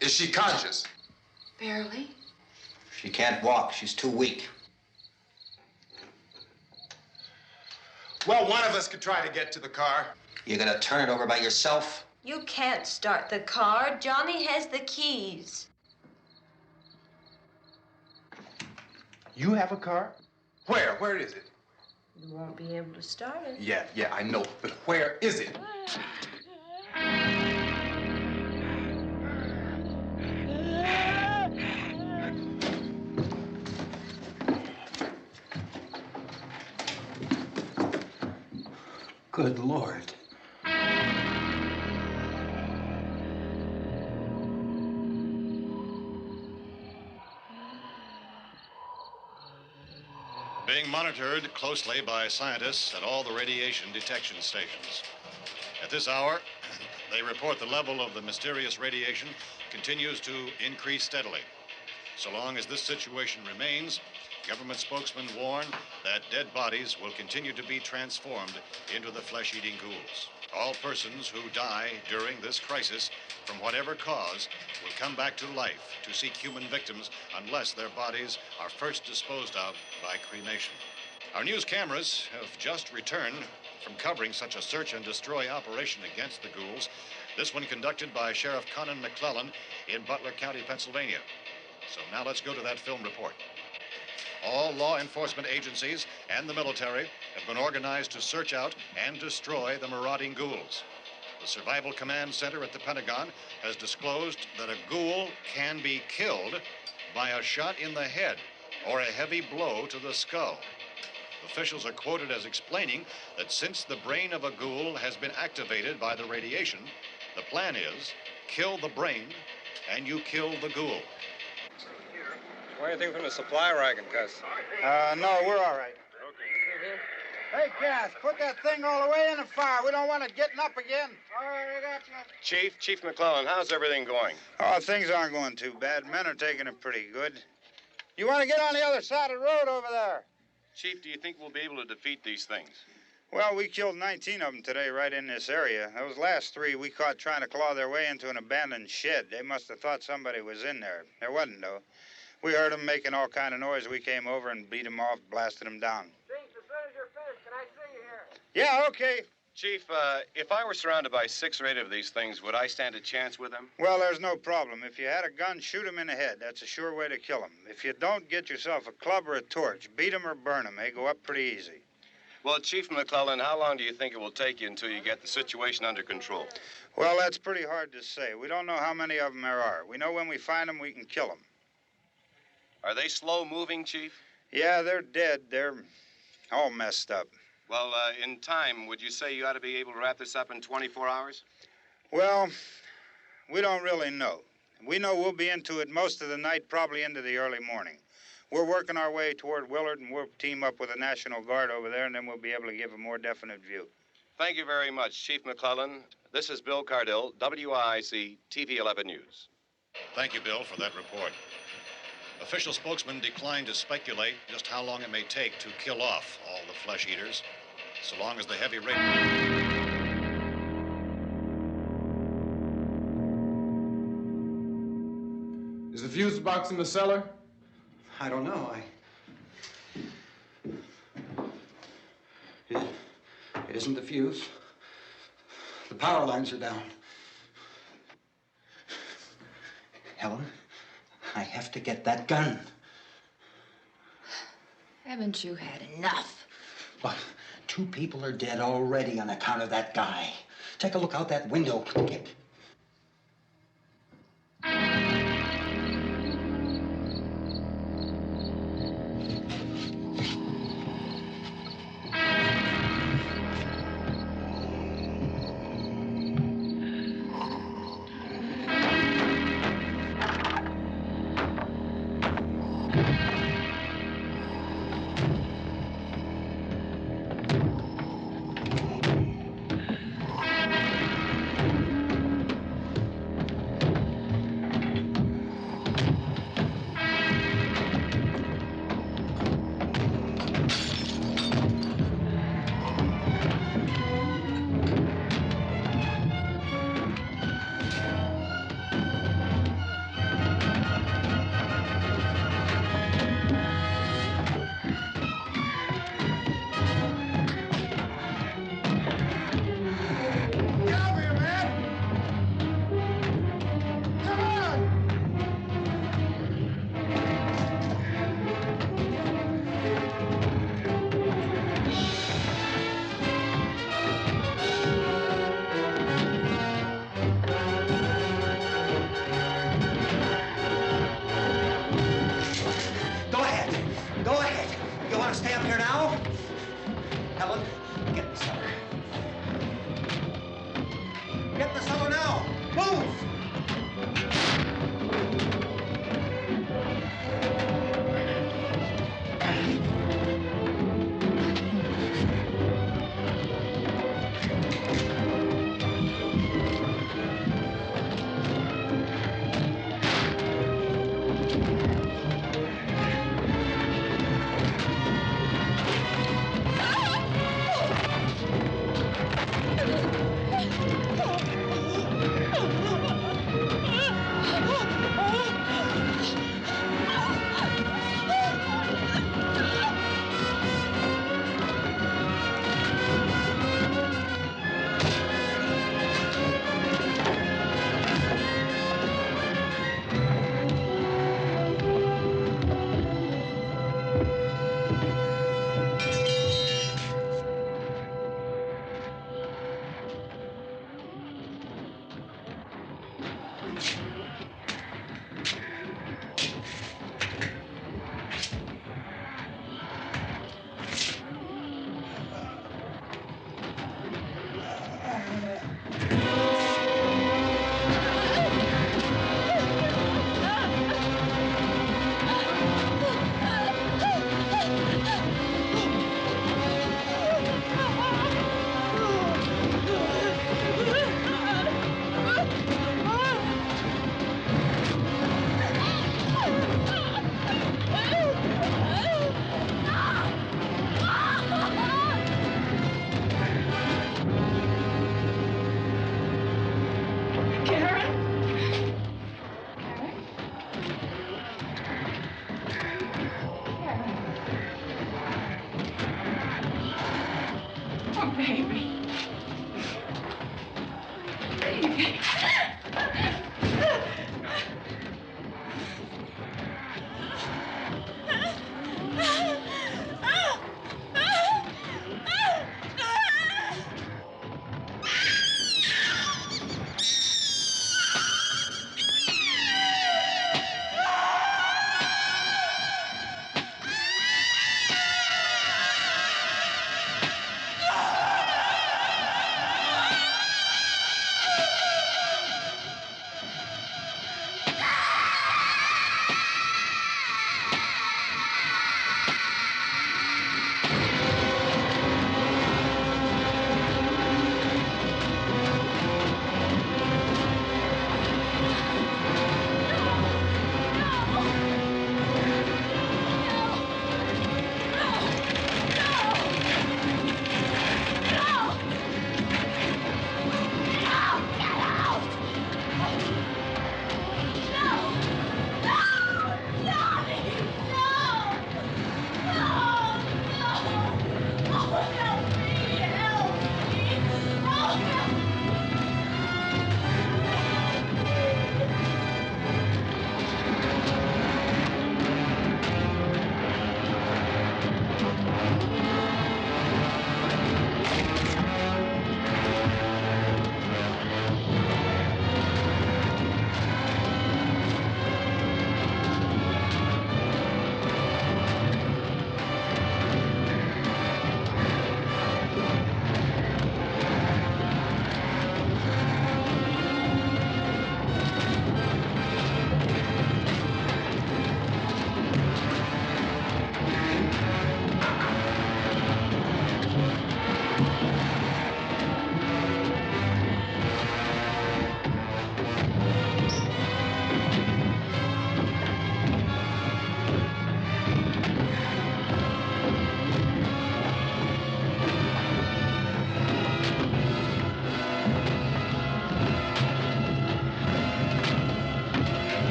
Is she conscious? Barely. She can't walk. She's too weak. Well, one of us could try to get to the car. You gonna turn it over by yourself? You can't start the car. Johnny has the keys. You have a car? Where? Where is it? You won't be able to start it. Yeah, I know. But where is it? Good Lord. Being monitored closely by scientists at all the radiation detection stations. At this hour, they report the level of the mysterious radiation continues to increase steadily. So long as this situation remains, government spokesmen warn that dead bodies will continue to be transformed into the flesh-eating ghouls. All persons who die during this crisis, from whatever cause, will come back to life to seek human victims unless their bodies are first disposed of by cremation. Our news cameras have just returned from covering such a search and destroy operation against the ghouls, this one conducted by Sheriff Conan McClellan in Butler County, Pennsylvania. So now let's go to that film report. All law enforcement agencies and the military have been organized to search out and destroy the marauding ghouls. The Survival Command Center at the Pentagon has disclosed that a ghoul can be killed by a shot in the head or a heavy blow to the skull. Officials are quoted as explaining that since the brain of a ghoul has been activated by the radiation, the plan is kill the brain and you kill the ghoul. Want anything from the supply wagon, Cuz? No, we're all right. Hey, Cass, put that thing all the way in the fire. We don't want it getting up again. All right, I got you. Chief McClellan, how's everything going? Oh, things aren't going too bad. Men are taking it pretty good. You want to get on the other side of the road over there? Chief, do you think we'll be able to defeat these things? Well, we killed 19 of them today right in this area. Those last 3 we caught trying to claw their way into an abandoned shed. They must have thought somebody was in there. There wasn't, though. We heard them making all kind of noise. We came over and beat them off, blasted them down. Chief, as soon as you're finished, can I see you here? Yeah, okay. Chief, if I were surrounded by 6 or 8 of these things, would I stand a chance with them? Well, there's no problem. If you had a gun, shoot 'em in the head. That's a sure way to kill 'em. If you don't, get yourself a club or a torch. Beat 'em or burn 'em. They go up pretty easy. Well, Chief McClellan, how long do you think it will take you until you get the situation under control? Well, that's pretty hard to say. We don't know how many of 'em there are. We know when we find 'em, we can kill 'em. Are they slow-moving, Chief? Yeah, they're dead. They're all messed up. Well, in time, would you say you ought to be able to wrap this up in 24 hours? Well, we don't really know. We know we'll be into it most of the night, probably into the early morning. We're working our way toward Willard, and we'll team up with the National Guard over there, and then we'll be able to give a more definite view. Thank you very much, Chief McClellan. This is Bill Cardill, WIC TV 11 News. Thank you, Bill, for that report. Official spokesman declined to speculate just how long it may take to kill off all the flesh eaters, so long as the heavy rain... Is the fuse box in the cellar? I don't know. It isn't the fuse. The power lines are down. Helen, I have to get that gun. Haven't you had enough? What? 2 people are dead already on account of that guy. Take a look out that window. Get...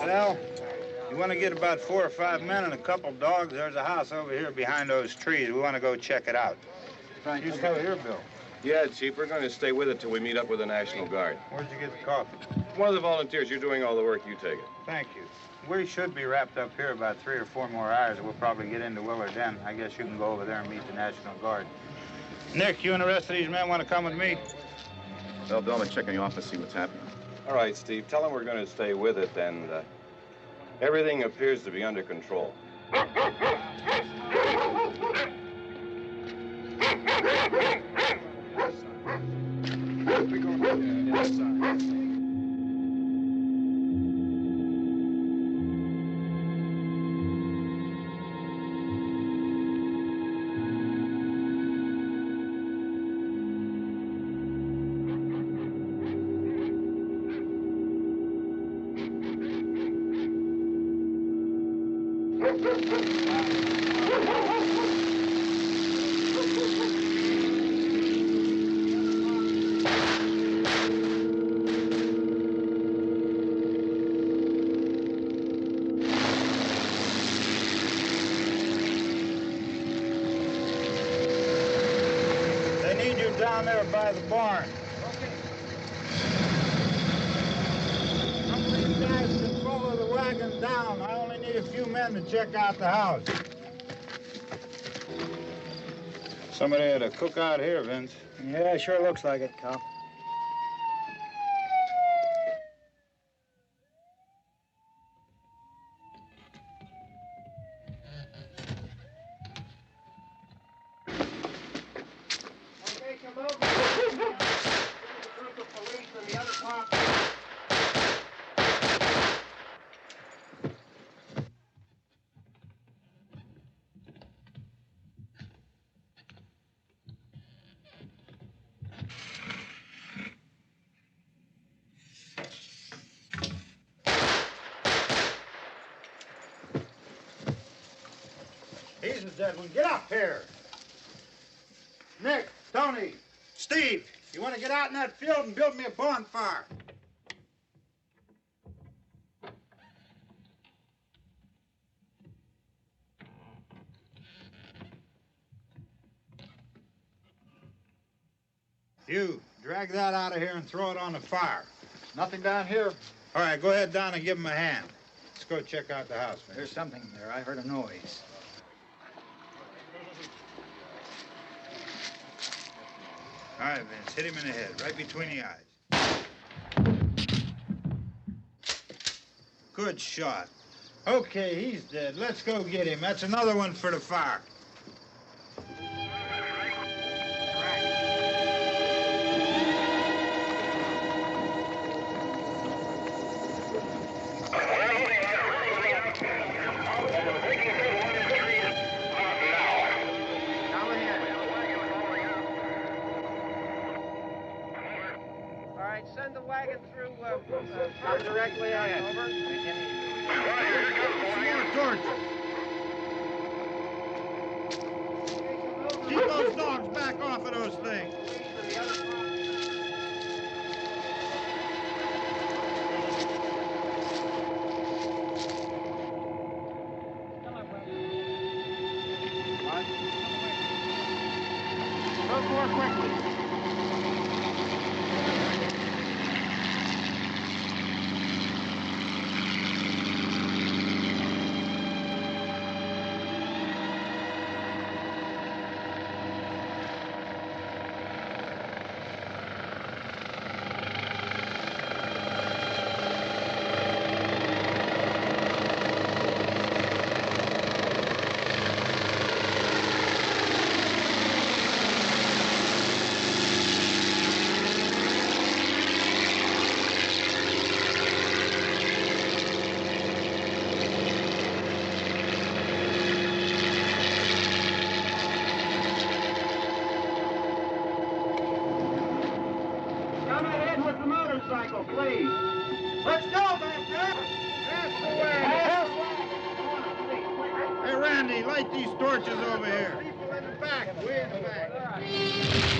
Sal, you want to get about 4 or 5 men and a couple dogs? There's a house over here behind those trees. We want to go check it out. Frank, You still here, Bill? Yeah, Chief, we're going to stay with it till we meet up with the National Guard. Where'd you get the coffee? One of the volunteers. You're doing all the work. You take it. Thank you. We should be wrapped up here about 3 or 4 more hours. We'll probably get into Willard then. I guess you can go over there and meet the National Guard. Nick, you and the rest of these men want to come with me? Well, Bill, I'm going to check on your office, see what's happening. All right, Steve. Tell them we're going to stay with it, and everything appears to be under control. They need you down there by the barn. Some of these guys can follow the wagon down. I only need a few men to check out the house. Somebody had a cookout here, Vince. Yeah, sure looks like it, Cal. He's the dead one. Get up here. Nick, Tony, Steve, you want to get out in that field and build me a bonfire? You, drag that out of here and throw it on the fire. Nothing down here. All right, go ahead down and give him a hand. Let's go check out the house, man. There's something there. I heard a noise. All right, Vince, hit him in the head, right between the eyes. Good shot. Okay, he's dead. Let's go get him. That's another one for the fire. All right, send the wagon through directly out. Over. More torches. Keep those dogs back off of those things. Go more quickly. Come ahead with the motorcycle, please. Let's go back there. That's the way. Hey, Randy, light these torches over here. People in the back, way in the back.